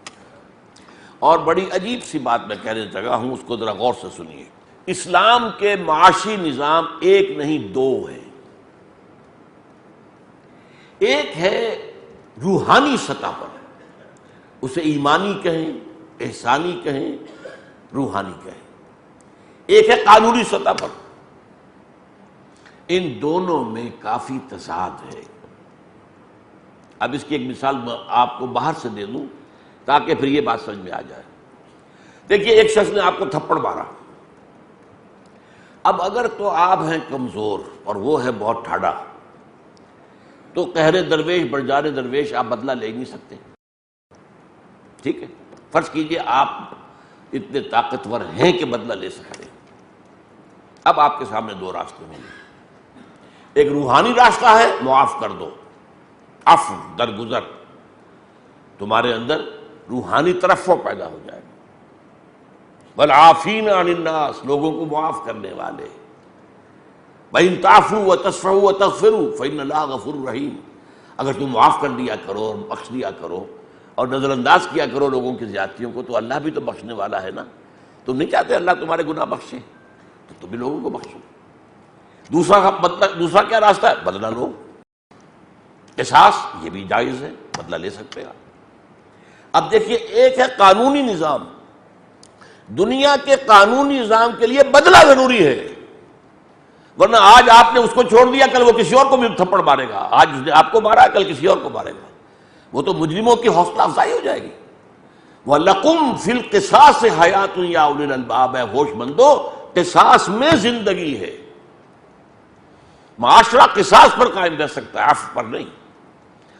اور بڑی عجیب سی بات میں کہنے لگا ہوں، اس کو ذرا غور سے سنیے۔ اسلام کے معاشی نظام ایک نہیں دو ہیں۔ ایک ہے روحانی سطح پر، اسے ایمانی کہیں، احسانی کہیں، روحانی کہیں، ایک ہے قانونی سطح پر۔ ان دونوں میں کافی تضاد ہے۔ اب اس کی ایک مثال میں آپ کو باہر سے دے دوں تاکہ پھر یہ بات سمجھ میں آ جائے۔ دیکھیے، ایک شخص نے آپ کو تھپڑ مارا، اب اگر تو آپ ہیں کمزور اور وہ ہے بہت ٹھاڈا، تو قہر درویش برجار درویش آپ بدلہ لے نہیں سکتے، ٹھیک ہے؟ فرض کیجئے آپ اتنے طاقتور ہیں کہ بدلہ لے سکتے ہیں۔ اب آپ کے سامنے دو راستے ہوں گے، ایک روحانی راستہ ہے، معاف کر دو، عفو، درگزر، تمہارے اندر روحانی ترفع پیدا ہو جائے گا، والعافین عن الناس، لوگوں کو معاف کرنے والے، وَإِن تَعْفُوا وَتَصْفَحُوا وَتَغْفِرُوا فَإِنَّ اللَّهَ غَفُورٌ رَحِيمٌ، اگر تم معاف کر دیا کرو اور بخش دیا کرو اور نظر انداز کیا کرو لوگوں کی زیادتیوں کو، تو اللہ بھی تو بخشنے والا ہے نا۔ تم نہیں چاہتے اللہ تمہارے گناہ بخشے، تو تم بھی لوگوں کو بخشو۔ دوسرا کیا راستہ ہے؟ بدلہ لو، قصاص، یہ بھی جائز ہے، بدلہ لے سکتے ہیں۔ اب دیکھیے، ایک ہے قانونی نظام، دنیا کے قانونی نظام کے لیے بدلہ ضروری ہے، ورنہ آج آپ نے اس کو چھوڑ دیا، کل وہ کسی اور کو بھی تھپڑ مارے گا، آج اس نے آپ کو مارا، کل کسی اور کو مارے گا، وہ تو مجرموں کی حوصلہ افزائی ہو جائے گی۔ وَلَكُمْ فِي الْقِصَاصِ حَيَاةٌ يَا أُولِي الْأَلْبَابِ، اے ہوش مندو، قصاص میں زندگی ہے، معاشرہ قصاص پر قائم رہ سکتا ہے، عفو پر نہیں۔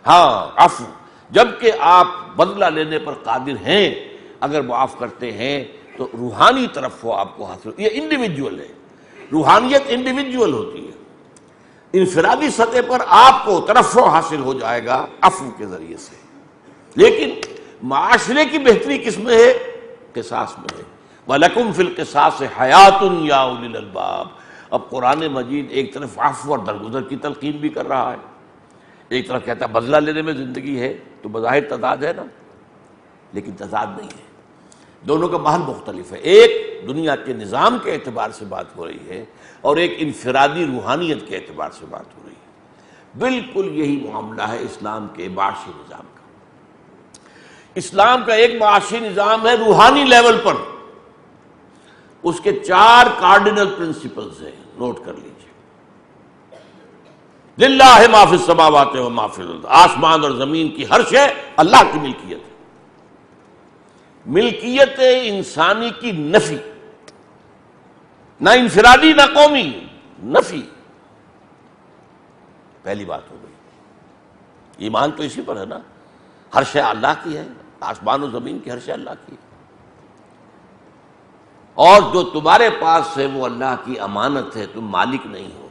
ہاں، عفو، جبکہ آپ بدلہ لینے پر قادر ہیں، اگر معاف کرتے ہیں تو روحانی طرف وہ آپ کو حاصل، یہ انڈیویجول ہے، روحانیت انڈیویجول ہوتی ہے، انفرادی سطح پر آپ کو ترفع حاصل ہو جائے گا عفو کے ذریعے سے، لیکن معاشرے کی بہتری کس میں ہے؟ قصاص میں ہے۔ وَلَكُمْ فِي الْقِصَاصِ حَيَاةٌ يَا أُولِي الْأَلْبَابِ۔ اب قرآن مجید ایک طرف عفو اور درگزر کی تلقین بھی کر رہا ہے، ایک طرف کہتا ہے بدلہ لینے میں زندگی ہے، تو بظاہر تضاد ہے نا، لیکن تضاد نہیں ہے، دونوں کا محل مختلف ہے۔ ایک دنیا کے نظام کے اعتبار سے بات ہو رہی ہے، اور ایک انفرادی روحانیت کے اعتبار سے بات ہو رہی ہے۔ بالکل یہی معاملہ ہے اسلام کے معاشی نظام کا۔ اسلام کا ایک معاشی نظام ہے روحانی لیول پر، اس کے 4 کارڈینل پرنسپلز ہیں، نوٹ کر لیجیے۔ للہ ما فی السماوات و ما فی الارض، آسمان اور زمین کی ہر شے اللہ کی ملکیت ہے۔ ملکیت انسانی کی نفی، نہ انفرادی نہ قومی، نفی، پہلی بات ہو گئی۔ ایمان تو اسی پر ہے نا، ہر شے اللہ کی ہے، آسمان و زمین کی ہر شے اللہ کی ہے، اور جو تمہارے پاس ہے وہ اللہ کی امانت ہے، تم مالک نہیں ہو۔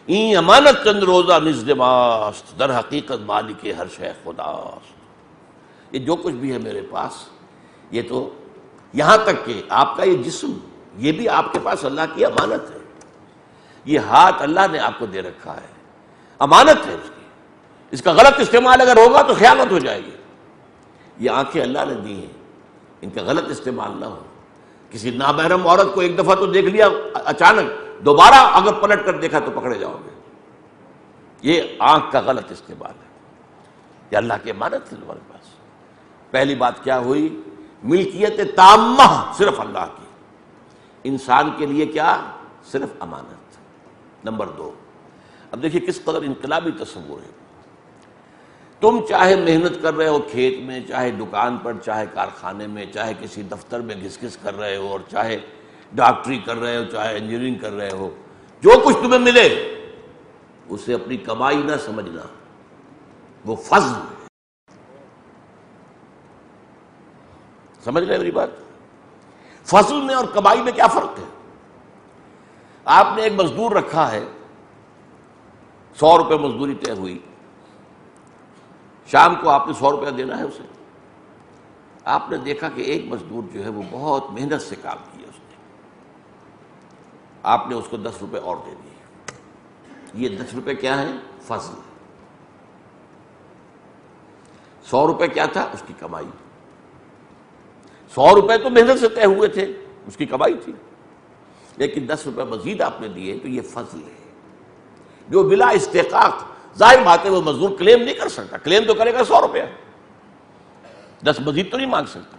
این امانت چند روزہ نزد ماست، در حقیقت مالک ہر شے خداست۔ یہ جو کچھ بھی ہے میرے پاس، یہ تو یہاں تک کہ آپ کا یہ جسم، یہ بھی آپ کے پاس اللہ کی امانت ہے۔ یہ ہاتھ اللہ نے آپ کو دے رکھا ہے، امانت ہے اس کی، اس کا غلط استعمال اگر ہوگا تو خیانت ہو جائے گی۔ یہ آنکھیں اللہ نے دی ہیں، ان کا غلط استعمال نہ ہو۔ کسی نامحرم عورت کو ایک دفعہ تو دیکھ لیا اچانک، دوبارہ اگر پلٹ کر دیکھا تو پکڑے جاؤ گے۔ یہ آنکھ کا غلط استعمال ہے، یہ اللہ کی امانت ہے تمہارے پاس۔ پہلی بات کیا ہوئی؟ ملکیت تامہ صرف اللہ کی، انسان کے لیے کیا؟ صرف امانت۔ نمبر 2، اب دیکھیے کس قدر انقلابی تصور ہے۔ تم چاہے محنت کر رہے ہو کھیت میں، چاہے دکان پر، چاہے کارخانے میں، چاہے کسی دفتر میں گھس گھس کر رہے ہو، اور چاہے ڈاکٹری کر رہے ہو، چاہے انجینئرنگ کر رہے ہو، جو کچھ تمہیں ملے اسے اپنی کمائی نہ سمجھنا، وہ فضل ہے۔ سمجھ رہے میری بات؟ فضل میں اور کمائی میں کیا فرق ہے؟ آپ نے ایک مزدور رکھا ہے، 100 روپے مزدوری طے ہوئی، شام کو آپ نے 100 روپیہ دینا ہے اسے۔ آپ نے دیکھا کہ ایک مزدور جو ہے وہ بہت محنت سے کام کیا اس نے، آپ نے اس کو 10 روپے اور دے دیے۔ یہ 10 روپے کیا ہیں؟ فضل۔ 100 روپے کیا تھا؟ اس کی کمائی۔ 100 روپے تو محنت سے طے ہوئے تھے، اس کی کمائی تھی، لیکن 10 روپے مزید آپ نے دیے تو یہ فضل ہے جو بلا استحقاق۔ ظاہر بات ہے وہ مزدور کلیم نہیں کر سکتا، کلیم تو کرے گا 100 روپیہ، 10 مزید تو نہیں مانگ سکتا۔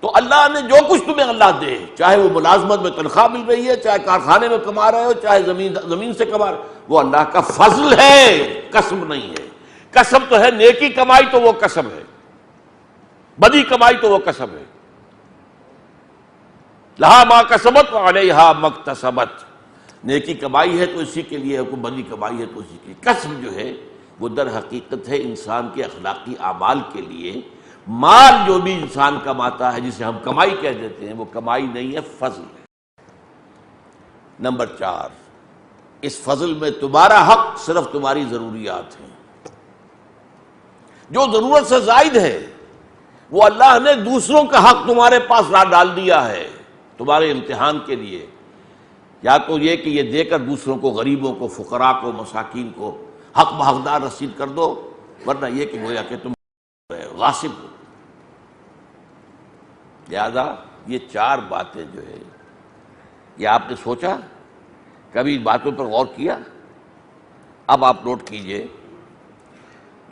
تو اللہ نے جو کچھ تمہیں اللہ دے، چاہے وہ ملازمت میں تنخواہ مل رہی ہے، چاہے کارخانے میں کما رہے ہو، چاہے زمین سے کما رہے ہو، وہ اللہ کا فضل ہے، قسم نہیں ہے۔ قسم تو ہے، نیکی کمائی تو وہ قسم ہے، بدی کمائی تو وہ قسم ہے۔ لہا ما کسبت وعلیہا ما اکتسبت، نیکی کمائی ہے تو اسی کے لیے، کوئی بدی کمائی ہے تو اسی کے لیے۔ قسم جو ہے وہ در حقیقت ہے انسان کے اخلاقی اعمال کے لیے۔ مال جو بھی انسان کماتا ہے جسے ہم کمائی کہہ دیتے ہیں، وہ کمائی نہیں ہے، فضل ہے۔ نمبر 4، اس فضل میں تمہارا حق صرف تمہاری ضروریات ہیں۔ جو ضرورت سے زائد ہے وہ اللہ نے دوسروں کا حق تمہارے پاس ڈال دیا ہے تمہارے امتحان کے لیے، یا تو یہ کہ یہ دے کر دوسروں کو، غریبوں کو، فقراء کو، مساکین کو حق بحقدار رسید کر دو، ورنہ یہ کہ گویا کہ تم غاصب ہو۔ لہذا یہ 4 باتیں جو ہے، یہ آپ نے سوچا، کبھی باتوں پر غور کیا؟ اب آپ نوٹ کیجئے،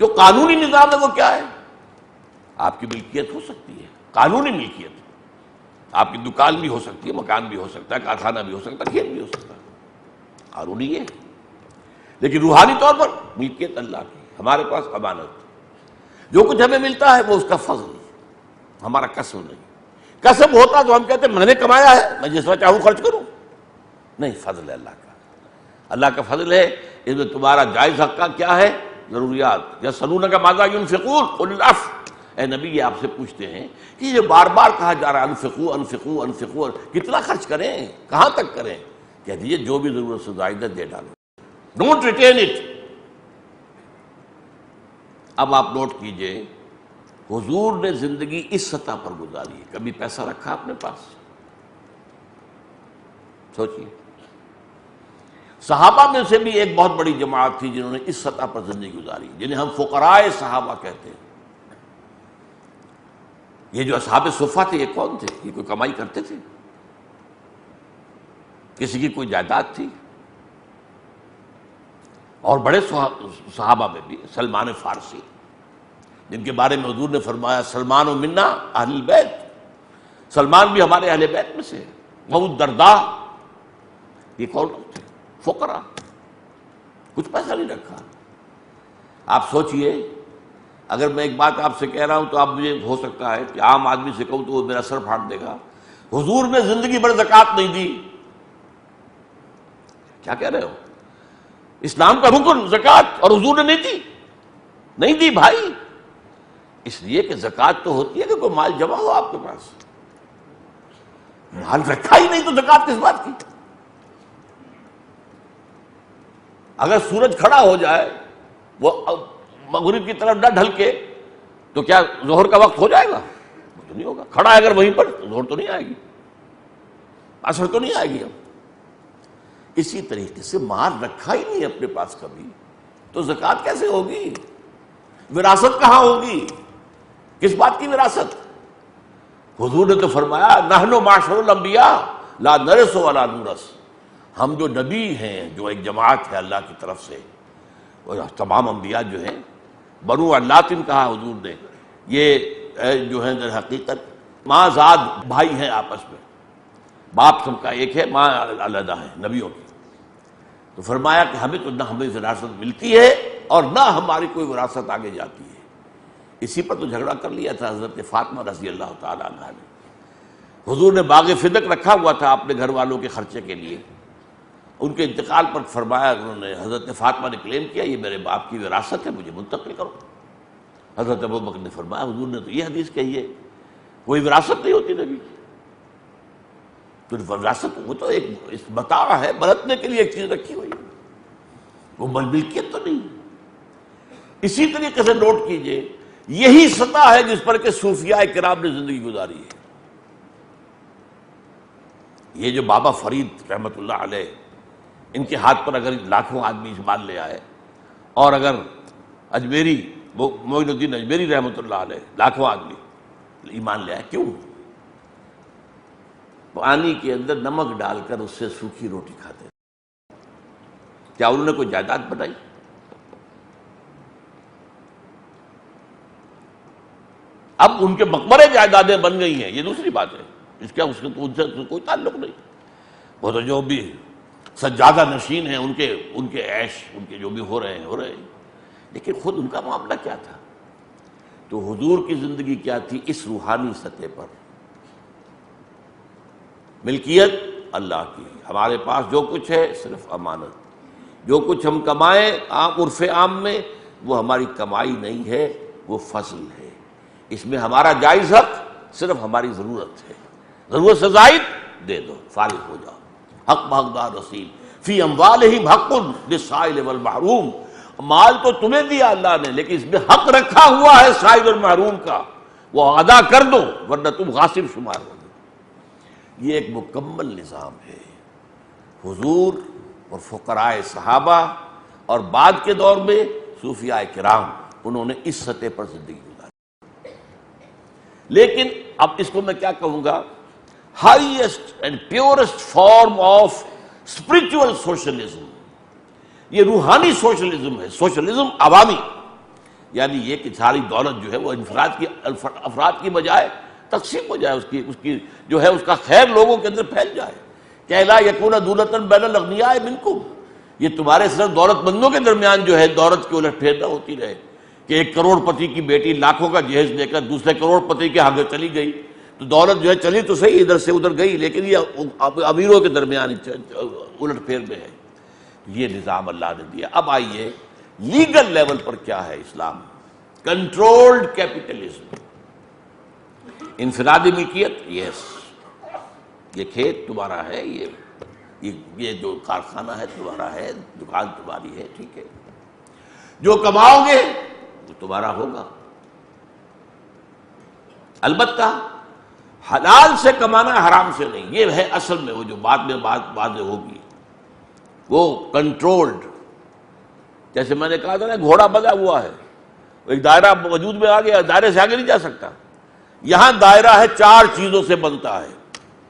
جو قانونی نظام ہے وہ کیا ہے؟ آپ کی ملکیت ہو سکتی ہے، قانونی ملکیت، آپ کی دکان بھی ہو سکتی ہے، مکان بھی ہو سکتا ہے، کارخانہ بھی ہو سکتا ہے، کھیت بھی ہو سکتا ہے، قانونی یہ ہے۔ لیکن روحانی طور پر ملکیت اللہ کی، ہمارے پاس امانت، جو کچھ ہمیں ملتا ہے وہ اس کا فضل ہے، ہمارا کسب نہیں۔ کسب ہوتا تو ہم کہتے ہیں میں نے کمایا ہے، میں جس طرح چاہوں خرچ کروں، نہیں، فضل ہے اللہ کا۔ اللہ کا فضل ہے، اس میں تمہارا جائز حق کا کیا ہے؟ ضروریات۔ یسألونک ماذا ینفقون قل العفو، اے نبی یہ آپ سے پوچھتے ہیں کہ یہ بار بار کہا جا رہا ہے انفقوا انفقوا انفقوا، کتنا خرچ کریں، کہاں تک کریں؟ کہہ دیجیے جو بھی ضرورت سے زائد ہے دے ڈالو، ڈونٹ ریٹین اٹ۔ اب آپ نوٹ کیجئے، حضور نے زندگی اس سطح پر گزاری ہے، کبھی پیسہ رکھا اپنے پاس؟ سوچئے، صحابہ میں سے بھی ایک بہت بڑی جماعت تھی جنہوں نے اس سطح پر زندگی گزاری، جنہیں ہم فقراء صحابہ کہتے ہیں۔ یہ جو اصحاب صفہ تھے یہ کون تھے؟ یہ کوئی کمائی کرتے تھے؟ کسی کی کوئی جائیداد تھی؟ اور بڑے صحابہ میں بھی سلمان فارسی، جن کے بارے میں حضور نے فرمایا سلمان منا اہل البیت، سلمان بھی ہمارے اہل بیت میں سے ہے۔ ابو الدرداء، یہ کون لوگ تھے؟ فقراء، کچھ پیسہ نہیں رکھا۔ آپ سوچئے، اگر میں ایک بات آپ سے کہہ رہا ہوں تو آپ مجھے ہو سکتا ہے کہ عام آدمی سے کہوں تو وہ میرا سر پھاڑ دے گا، حضور نے زندگی بھر زکوٰۃ نہیں دی۔ کیا کہہ رہے ہو؟ اسلام کا رکن زکوٰۃ، اور حضور نے نہیں دی بھائی، اس لیے کہ زکوٰۃ تو ہوتی ہے کہ کوئی مال جمع ہو آپ کے پاس، مال رکھا ہی نہیں تو زکوٰۃ کس بات کی؟ اگر سورج کھڑا ہو جائے، وہ مغرب کی طرف نہ ڈھل کے، تو کیا ظہر کا وقت ہو جائے گا؟ تو نہیں ہوگا۔ کھڑا ہے اگر وہیں پر تو ظہر تو نہیں آئے گی، عصر تو نہیں آئے گی۔ اسی طریقے سے مال رکھا ہی نہیں اپنے پاس کبھی، تو زکوٰۃ کیسے ہوگی؟ وراثت کہاں ہوگی؟ کس بات کی وراثت؟ حضور نے تو فرمایا نحن معاشر الانبیاء لا نرث ولا نورث، ہم جو نبی ہیں، جو ایک جماعت ہے اللہ کی طرف سے، اور تمام انبیاء جو ہیں، بنو علاتن کہا حضور نے، یہ جو ہیں در حقیقت ماں زاد بھائی ہیں آپس میں، باپ سب کا ایک ہے، ماں علیحدہ ہے نبیوں کی. تو فرمایا کہ ہمیں تو نہ ہمیں وراثت ملتی ہے اور نہ ہماری کوئی وراثت آگے جاتی ہے. اسی پر تو جھگڑا کر لیا تھا حضرت فاطمہ رضی اللہ تعالیٰ عنہ نے. حضور نے باغ فدق رکھا ہوا تھا اپنے گھر والوں کے خرچے کے لیے. ان کے انتقال پر فرمایا، انہوں نے حضرت فاطمہ نے کلیم کیا یہ میرے باپ کی وراثت ہے، مجھے منتقل کرو. حضرت ابوبکر نے فرمایا حضور نے تو یہ حدیث کہی ہے کوئی وراثت نہیں ہوتی نبی کی. تو وراثت وہ تو ایک متاع ہے، برتنے کے لیے ایک چیز رکھی ہوئی ہے، وہ ملکیت تو نہیں. اسی طریقے سے نوٹ کیجئے یہی سطح ہے جس پر کہ صوفیاء کرام نے زندگی گزاری ہے. یہ جو بابا فرید رحمۃ اللہ علیہ، ان کے ہاتھ پر اگر لاکھوں آدمی ایمان لے آئے، اور اگر اجمیری معین الدین اجمیری رحمۃ اللہ علیہ لاکھوں آدمی ایمان لے آئے، کیوں؟ پانی کے اندر نمک ڈال کر اس سے سوکھی روٹی کھاتے. کیا انہوں نے کوئی جائیداد بنائی؟ اب ان کے مقبرے جائیدادیں بن گئی ہیں، یہ دوسری بات ہے، اس کا اس سے کوئی تعلق نہیں. وہ تو جو بھی سجادہ نشین ہیں ان کے عیش، ان کے جو بھی ہو رہے ہیں، لیکن خود ان کا معاملہ کیا تھا؟ تو حضور کی زندگی کیا تھی اس روحانی سطح پر؟ ملکیت اللہ کی، ہمارے پاس جو کچھ ہے صرف امانت. جو کچھ ہم کمائیں عرف عام میں وہ ہماری کمائی نہیں ہے، وہ فضل ہے. اس میں ہمارا جائز حق صرف ہماری ضرورت ہے، ضرورت سے زائد دے دو، فارغ ہو جاؤ. حق بحقدار رسول فی اموالہم حق للسائل والمحروم. مال تو تمہیں دیا اللہ نے، لیکن اس میں حق رکھا ہوا ہے سائل اور محروم کا، وہ ادا کر دو ورنہ تم غاصب شمار ہو. یہ ایک مکمل نظام ہے. حضور اور فقراء صحابہ اور بعد کے دور میں صوفیاء کرام، انہوں نے اس سطح پر زندگی گزاری. لیکن اب اس کو میں کیا کہوں گا، highest and purest form of spiritual socialism. یہ روحانی سوشلزم ہے، سوشلزم عوامی، یعنی یہ کہ ساری دولت جو ہے وہ افراد کی بجائے تقسیم ہو جائے، اس کی جو ہے اس کا خیر لوگوں کے اندر پھیل جائے. کہ لا یکون دولۃ بین الاغنیاء منکم، یہ تمہارے صرف دولت مندوں کے درمیان جو ہے دولت کی الٹ پھیر نہ ہوتی رہے کہ ایک کروڑ پتی کی بیٹی لاکھوں کا جہیز لے کر دوسرے کروڑ پتی کے آگے چلی گئی، تو دولت جو ہے چلی تو صحیح ادھر سے ادھر گئی، لیکن یہ امیروں کے درمیان الٹ پھیر میں ہے. یہ نظام اللہ نے دیا. اب آئیے لیگل لیول پر کیا ہے اسلام؟ کنٹرولڈ کیپٹلزم، انفرادی ملکیت. یس، یہ کھیت تمہارا ہے، یہ جو کارخانہ ہے تمہارا ہے، دکان تمہاری ہے، ٹھیک ہے، جو کماؤ گے وہ تمہارا ہوگا. البتہ حلال سے کمانا ہے، حرام سے نہیں. یہ ہے اصل میں وہ جو بعد میں بات واضح ہوگی، وہ کنٹرولڈ. جیسے میں نے کہا تھا نا گھوڑا بندھا ہوا ہے، ایک دائرہ وجود میں آ گیا، دائرے سے آگے نہیں جا سکتا. یہاں دائرہ ہے، 4 چیزوں سے بنتا ہے.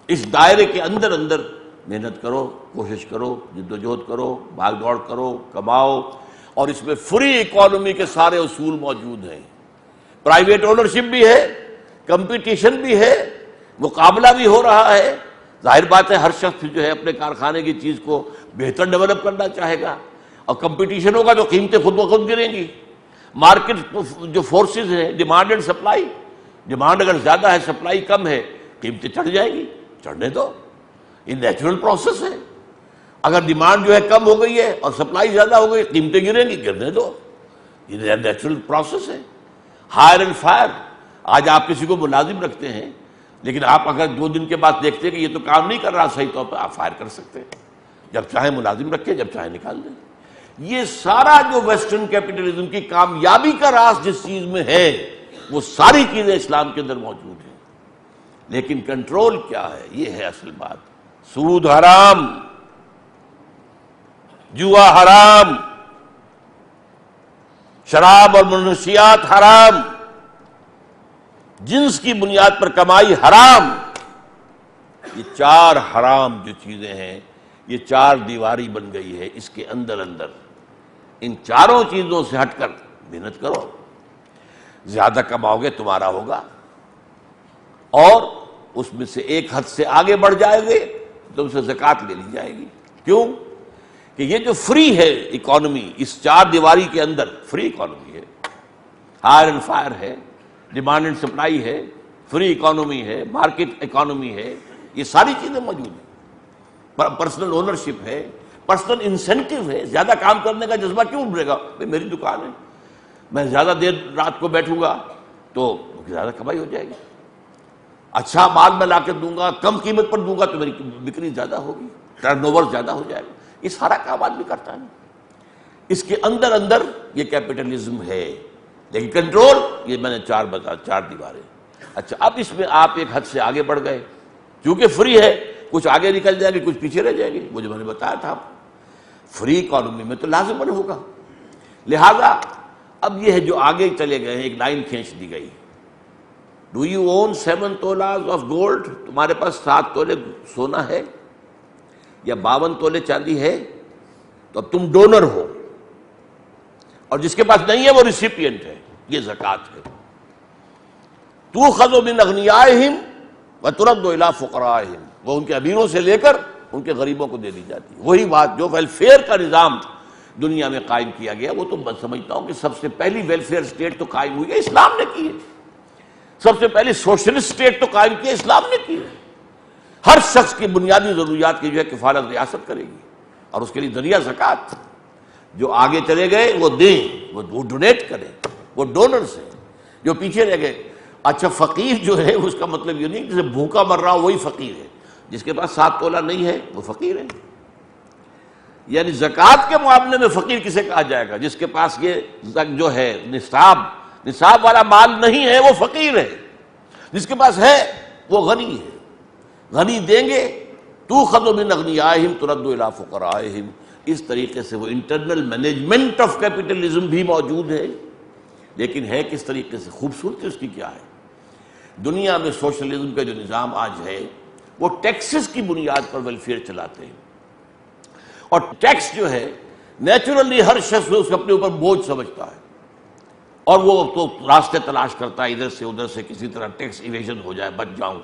اس دائرے کے اندر محنت کرو، کوشش کرو، جدوجہد کرو، بھاگ دوڑ کرو، کماؤ، اور اس میں فری اکانومی کے سارے اصول موجود ہیں. پرائیویٹ اونرشپ بھی ہے، کمپٹیشن بھی ہے، مقابلہ بھی ہو رہا ہے. ظاہر بات ہے ہر شخص جو ہے اپنے کارخانے کی چیز کو بہتر ڈیولپ کرنا چاہے گا، اور کمپٹیشن ہوگا تو قیمتیں خود بخود گریں گی. مارکیٹ جو فورسز ہیں، ڈیمانڈ اینڈ سپلائی، ڈیمانڈ اگر زیادہ ہے سپلائی کم ہے، قیمتیں چڑھ جائیں گی. چڑھنے دو، یہ نیچرل پروسیس ہے. اگر ڈیمانڈ جو ہے کم ہو گئی ہے اور سپلائی زیادہ ہو گئی، قیمتیں گریں گی، گرنے دو، یہ نیچرل پروسیس ہے. Hire and fire. آج آپ کسی کو ملازم رکھتے ہیں، لیکن آپ اگر 2 دن کے بعد دیکھتے ہیں کہ یہ تو کام نہیں کر رہا صحیح طور پہ، آپ فائر کر سکتے ہیں. جب چاہیں ملازم رکھیں، جب چاہیں نکال دیں. یہ سارا جو ویسٹرن کیپٹلزم کی کامیابی کا راز جس چیز میں ہے، وہ ساری چیزیں اسلام کے اندر موجود ہیں. لیکن کنٹرول کیا ہے، یہ ہے اصل بات. سود حرام، جوا حرام، شراب اور منشیات حرام، جنس کی بنیاد پر کمائی حرام. یہ چار حرام جو چیزیں ہیں، یہ چار دیواری بن گئی ہے. اس کے اندر ان چاروں چیزوں سے ہٹ کر محنت کرو، زیادہ کماؤ گے تمہارا ہوگا، اور اس میں سے ایک حد سے آگے بڑھ جائے گے تم سے زکوٰۃ لے لی جائے گی. کیوں کہ یہ جو فری ہے اکانومی، اس چار دیواری کے اندر فری اکانومی ہے، ہائر اینڈ فائر ہے، ڈیمانڈ اینڈ سپلائی ہے، فری اکانومی ہے، مارکیٹ اکانومی ہے، یہ ساری چیزیں موجود ہیں. پرسنل اونرشپ ہے، پرسنل انسینٹیو ہے. زیادہ کام کرنے کا جذبہ کیوں ابھرے گا؟ بھائی میری دکان ہے، میں زیادہ دیر رات کو بیٹھوں گا تو زیادہ کمائی ہو جائے گی. اچھا مال میں لا کے دوں گا، کم قیمت پر دوں گا تو میری بکری زیادہ ہوگی، ٹرن اوور زیادہ ہو جائے گا. یہ سارا کام آدمی کرتا ہے. اس کے اندر یہ کیپٹلزم ہے. لیکن کنٹرول، یہ میں نے چار دیواریں. اچھا اب اس میں آپ ایک حد سے آگے بڑھ گئے، کیونکہ فری ہے، کچھ آگے نکل جائے گی، کچھ پیچھے رہ جائے گی. وہ جو میں نے بتایا تھا، فری اکانومی میں تو لازماً ہوگا. لہذا اب یہ ہے جو آگے چلے گئے ہیں، ایک لائن کھینچ دی گئی. ڈو یو اون 7 تولہs آف گولڈ؟ تمہارے پاس 7 تولے سونا ہے یا 52 تولے چاندی ہے تو اب تم ڈونر ہو، اور جس کے پاس نہیں ہے وہ ریسیپینٹ ہے. یہ زکوٰۃ ہے. تؤخذ من اغنیائہم وترد الی فقرائہم، وہ ان کے امیروں سے لے کر ان کے غریبوں کو دے دی جاتی ہے. وہی بات جو ویلفیئر کا نظام دنیا میں قائم کیا گیا، وہ تو میں سمجھتا ہوں کہ سب سے پہلی ویلفیئر اسٹیٹ تو قائم ہوئی ہے اسلام نے کی ہے. سب سے پہلی سوشلسٹ اسٹیٹ تو قائم کی ہے اسلام نے کی ہے. ہر شخص کی بنیادی ضروریات کی جو ہے کفالت ریاست کرے گی، اور اس کے لیے ذریعہ زکوٰۃ. جو آگے چلے گئے وہ دیں، وہ ڈونیٹ کریں، وہ ڈونرز ہیں. جو پیچھے رہ گئے، اچھا فقیر جو ہے اس کا مطلب یہ نہیں کہ جسے بھوکا مر رہا وہی فقیر ہے. جس کے پاس 7 تولہ نہیں ہے وہ فقیر ہے. یعنی زکوٰۃ کے معاملے میں فقیر کسے کہا جائے گا؟ جس کے پاس یہ جو ہے نصاب والا مال نہیں ہے وہ فقیر ہے. جس کے پاس ہے وہ غنی ہے. غنی دیں گے، تؤخذ من اغنیائہم ترد الی فقرائہم. اس طریقے سے وہ انٹرنل مینجمنٹ آف کیپٹلزم بھی موجود ہے. لیکن ہے کس طریقے سے؟ خوبصورتی اس کی کیا ہے؟ دنیا میں سوشلزم کا جو نظام آج ہے وہ ٹیکسز کی بنیاد پر ویلفیئر چلاتے ہیں. اور ٹیکس جو ہے نیچرلی ہر شخص اس کو اپنے اوپر بوجھ سمجھتا ہے، اور وہ تو راستے تلاش کرتا ہے ادھر سے ادھر سے کسی طرح ٹیکس ایویژن ہو جائے، بچ جاؤں.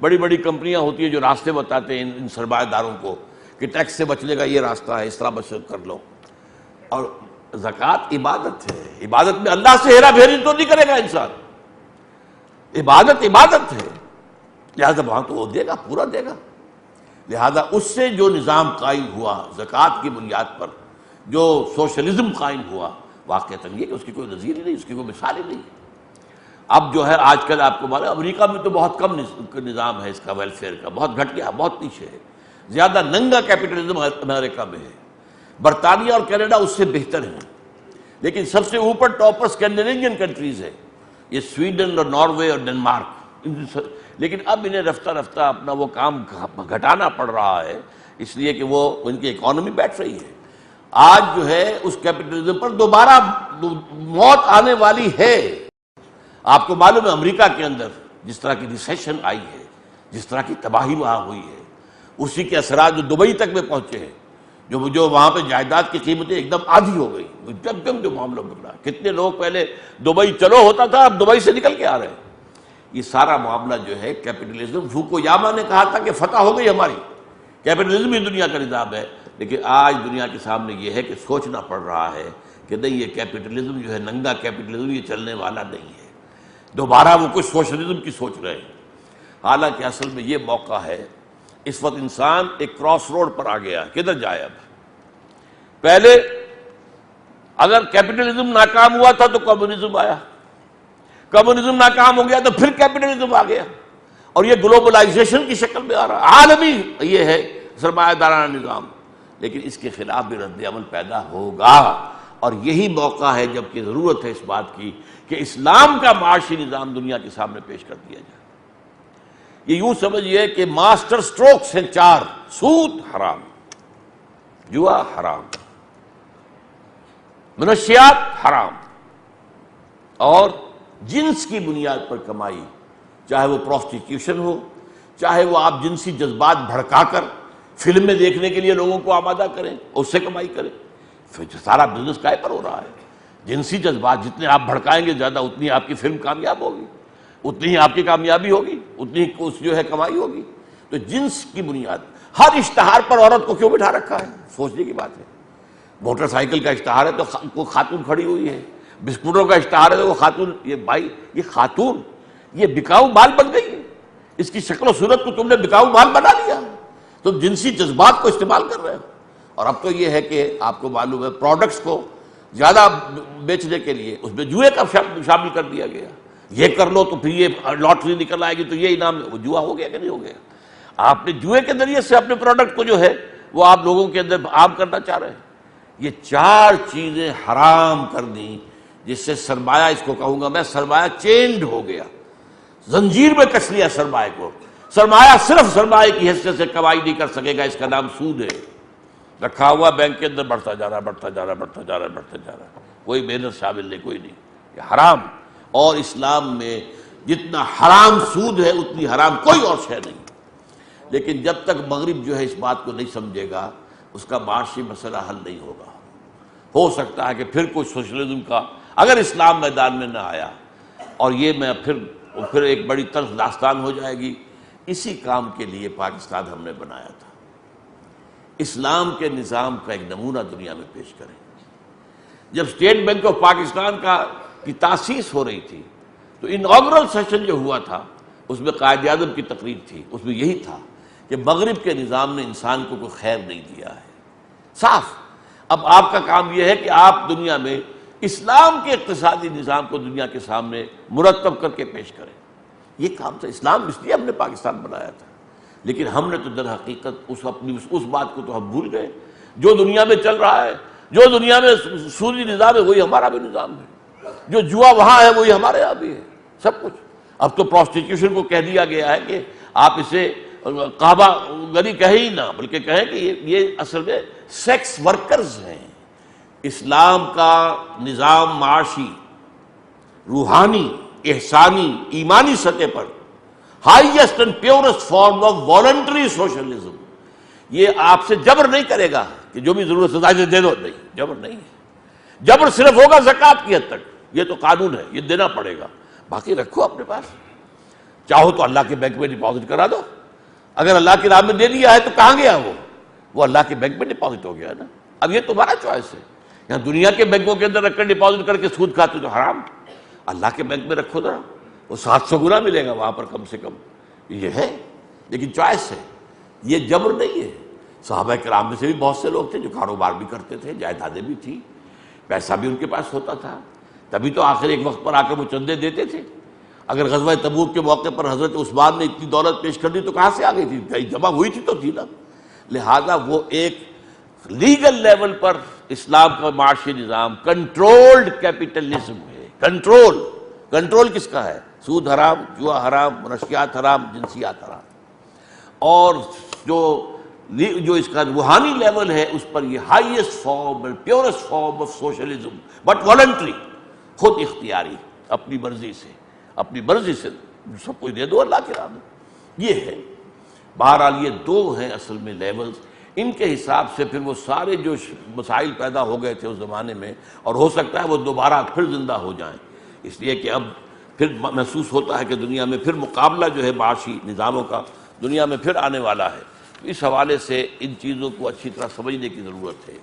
بڑی بڑی کمپنیاں ہوتی ہیں جو راستے بتاتے ہیں ان سرمایہ داروں کو کہ ٹیکس سے بچنے کا یہ راستہ ہے، اس طرح بچ کر لو. اور زکوٰۃ عبادت ہے. عبادت میں اللہ سے ہیرا پھیری تو نہیں کرے گا انسان. عبادت ہے، لہذا وہاں تو وہ دے گا، پورا دے گا. لہذا اس سے جو نظام قائم ہوا زکوٰۃ کی بنیاد پر، جو سوشلزم قائم ہوا، واقعتاً یہ کہ اس کی کوئی نظیر ہی نہیں، اس کی کوئی مثال ہی نہیں. اب جو ہے آج کل آپ کو معلوم امریکہ میں تو بہت کم نظام ہے اس کا ویلفیئر کا، بہت گھٹ گیا، بہت پیچھے ہے. زیادہ ننگا کیپٹلزم امریکہ میں ہے. برطانیہ اور کینیڈا اس سے بہتر ہیں. لیکن سب سے اوپر ٹاپ پر اسکینڈینیوین کنٹریز ہے، یہ سویڈن اور ناروے اور ڈنمارک. لیکن اب انہیں رفتہ رفتہ اپنا وہ کام گھٹانا پڑ رہا ہے، اس لیے کہ وہ ان کی اکانومی بیٹھ رہی ہے. آج جو ہے اس کیپٹلزم پر دوبارہ موت آنے والی ہے. آپ کو معلوم ہے امریکہ کے اندر جس طرح کی ریسیشن آئی ہے، جس طرح کی تباہی وہاں ہوئی ہے، اسی کے اثرات جو دبئی تک میں پہنچے ہیں. جو وہاں پہ جائیداد کی قیمتیں ایک دم آدھی ہو گئی. جب جو معاملہ بگڑا، کتنے لوگ پہلے دبئی چلو ہوتا تھا، اب دبئی سے نکل کے آ رہے ہیں. یہ سارا معاملہ جو ہے کیپٹلزم، فوکویاما نے کہا تھا کہ فتح ہو گئی ہماری، کیپٹلزم ہی دنیا کا نظام ہے. لیکن آج دنیا کے سامنے یہ ہے کہ سوچنا پڑ رہا ہے کہ نہیں، یہ کیپٹلزم جو ہے ننگا کیپٹلزم، یہ چلنے والا نہیں ہے. دوبارہ وہ کچھ سوشلزم کی سوچ رہے ہیں. حالانکہ اصل میں یہ موقع ہے، اس وقت انسان ایک کراس روڈ پر آ گیا. کدھر جائے اب؟ پہلے اگر کیپٹلزم ناکام ہوا تھا تو کمیونزم آیا، کمیونزم ناکام ہو گیا تو پھر کیپٹلزم آ گیا، اور یہ گلوبلائزیشن کی شکل میں آ رہا، عالمی یہ ہے سرمایہ دارانہ نظام. لیکن اس کے خلاف بھی رد عمل پیدا ہوگا، اور یہی موقع ہے جب کہ ضرورت ہے اس بات کی کہ اسلام کا معاشی نظام دنیا کے سامنے پیش کر دیا جائے. یہ یوں سمجھئے کہ ماسٹر سٹروکس ہیں 4: سود حرام، جوا حرام، منشیات حرام، اور جنس کی بنیاد پر کمائی، چاہے وہ پروسٹیٹیوشن ہو، چاہے وہ آپ جنسی جذبات بھڑکا کر فلمیں دیکھنے کے لیے لوگوں کو آمادہ کریں، اس سے کمائی کریں، پھر سارا بزنس کائے پر ہو رہا ہے؟ جنسی جذبات جتنے آپ بھڑکائیں گے زیادہ، اتنی آپ کی فلم کامیاب ہوگی، اتنی ہی آپ کی کامیابی ہوگی، اتنی ہی اس جو ہے کمائی ہوگی۔ تو جنس کی بنیاد، ہر اشتہار پر عورت کو کیوں بٹھا رکھا ہے؟ سوچنے کی بات ہے۔ موٹر سائیکل کا اشتہار ہے تو کوئی خاتون کھڑی ہوئی ہے، بسکٹوں کا اشتہار ہے تو وہ خاتون، یہ بھائی یہ خاتون یہ بکاؤ مال بن گئی ہے، اس کی شکل و صورت کو تم نے بکاؤ مال بنا لیا، تم جنسی جذبات کو استعمال کر رہے ہو۔ اور اب تو یہ ہے کہ آپ کو معلوم ہے پروڈکٹس کو زیادہ بیچنے کے لیے اس میں جوئے کا شامل کر دیا گیا، یہ کر لو تو پھر یہ لاٹری نکل آئے گی تو یہ انعام، وہ جوا ہو گیا کہ نہیں ہو گیا؟ آپ نے جوئے کے ذریعے سے اپنے پروڈکٹ کو جو ہے وہ آپ لوگوں کے اندر عام کرنا چاہ رہے ہیں۔ یہ چار چیزیں حرام کر دیں جس سے سرمایہ، اس کو کہوں گا میں سرمایہ چینڈ ہو گیا، زنجیر میں کس لیا سرمایہ کو۔ سرمایہ صرف سرمایہ کی حیثیت سے کمائی نہیں کر سکے گا، اس کا نام سود ہے، رکھا ہوا بینک کے اندر بڑھتا جا رہا بڑھتا جا رہا بڑھتا جا رہا بڑھتا جا رہا، کوئی محنت شامل نہیں، کوئی نہیں، یہ حرام۔ اور اسلام میں جتنا حرام سود ہے اتنی حرام کوئی اور شے نہیں۔ لیکن جب تک مغرب جو ہے اس بات کو نہیں سمجھے گا، اس کا معاشی مسئلہ حل نہیں ہوگا۔ ہو سکتا ہے کہ پھر کوئی سوشلزم کا اگر اسلام میدان میں نہ آیا، اور یہ میں پھر ایک بڑی طرز داستان ہو جائے گی۔ اسی کام کے لیے پاکستان ہم نے بنایا تھا، اسلام کے نظام کا ایک نمونہ دنیا میں پیش کریں۔ جب اسٹیٹ بینک آف پاکستان کی تاسیس ہو رہی تھی تو انوگرل سیشن جو ہوا تھا اس میں قائد اعظم کی تقریر تھی، اس میں یہی تھا کہ مغرب کے نظام نے انسان کو کوئی خیر نہیں دیا ہے، صاف۔ اب آپ کا کام یہ ہے کہ آپ دنیا میں اسلام کے اقتصادی نظام کو دنیا کے سامنے مرتب کر کے پیش کریں۔ یہ کام تھا، اسلام اس لیے ہم نے پاکستان بنایا تھا۔ لیکن ہم نے تو در حقیقت اس بات کو تو ہم بھول گئے، جو دنیا میں چل رہا ہے، جو دنیا میں سودی نظام ہے وہی ہمارا بھی نظام ہے، جو جوا وہاں ہے وہی ہمارے یہاں بھی ہے، سب کچھ۔ اب تو پروسٹیٹیوشن کو کہہ دیا گیا ہے کہ آپ اسے قحبہ گری کہیں ہی نہ، بلکہ کہیں کہ یہ اصل میں سیکس ورکرز ہیں۔ اسلام کا نظام معاشی، روحانی، احسانی، ایمانی سطح پر highest and purest form of voluntary socialism, یہ آپ سے جبر نہیں کرے گا کہ جو بھی ضرورت ہے دے دو، نہیں، جبر نہیں ہے۔ جبر صرف ہوگا زکوٰۃ کی حد تک، یہ تو قانون ہے، یہ دینا پڑے گا، باقی رکھو اپنے پاس، چاہو تو اللہ کے بینک میں ڈپازٹ کرا دو۔ اگر اللہ کی راہ میں دے دیا ہے تو کہاں گیا وہ اللہ کے بینک میں ڈپازٹ ہو گیا نا۔ اب یہ تمہارا چوائس ہے، یہاں دنیا کے بینکوں کے اندر رکھ کر ڈپازٹ کر کے سود کھاتے تو حرام، اللہ کے بینک میں رکھو ذرا، وہ 700 گنا ملے گا وہاں پر کم سے کم، یہ ہے۔ لیکن چوائس ہے، یہ جبر نہیں ہے۔ صحابہ کرام میں سے بھی بہت سے لوگ تھے جو کاروبار بھی کرتے تھے، جائیدادیں بھی تھیں، پیسہ بھی ان کے پاس ہوتا تھا، تبھی تو آخر ایک وقت پر آ کر وہ چندے دیتے تھے۔ اگر غزوہ تبوک کے موقع پر حضرت عثمان نے اتنی دولت پیش کر دی تو کہاں سے آ گئی تھی؟ کہیں جمع ہوئی تھی تو تھی نا۔ لہذا وہ ایک لیگل لیول پر اسلام کا معاشی نظام کنٹرولڈ کیپٹلزم ہے۔ کنٹرول کس کا ہے؟ سود حرام، جوا حرام، منشیات حرام، جنسیات حرام۔ اور جو اس کا روحانی لیول ہے اس پر یہ ہائیسٹ فارم اور purest form of socialism, but voluntary, خود اختیاری، اپنی مرضی سے سب کچھ دے دو اللہ کے راہ میں، یہ ہے۔ بہرحال یہ دو ہیں اصل میں لیولز، ان کے حساب سے پھر وہ سارے جو مسائل پیدا ہو گئے تھے اس زمانے میں، اور ہو سکتا ہے وہ دوبارہ پھر زندہ ہو جائیں، اس لیے کہ اب پھر محسوس ہوتا ہے کہ دنیا میں پھر مقابلہ جو ہے معاشی نظاموں کا دنیا میں پھر آنے والا ہے۔ اس حوالے سے ان چیزوں کو اچھی طرح سمجھنے کی ضرورت ہے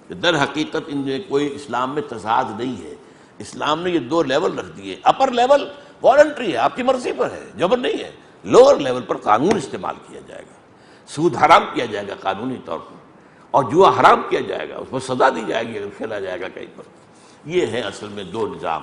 کہ در حقیقت ان میں کوئی اسلام میں تضاد نہیں ہے۔ اسلام نے یہ دو لیول رکھ دیے، اپر لیول والنٹری ہے، آپ کی مرضی پر ہے، جبر نہیں ہے، لوور لیول پر قانون استعمال کیا جائے گا، سود حرام کیا جائے گا قانونی طور پر، اور جوا حرام کیا جائے گا، اس پر سزا دی جائے گی اگر کھیلا جائے گا کہیں پر۔ یہ ہے اصل میں دو نظام۔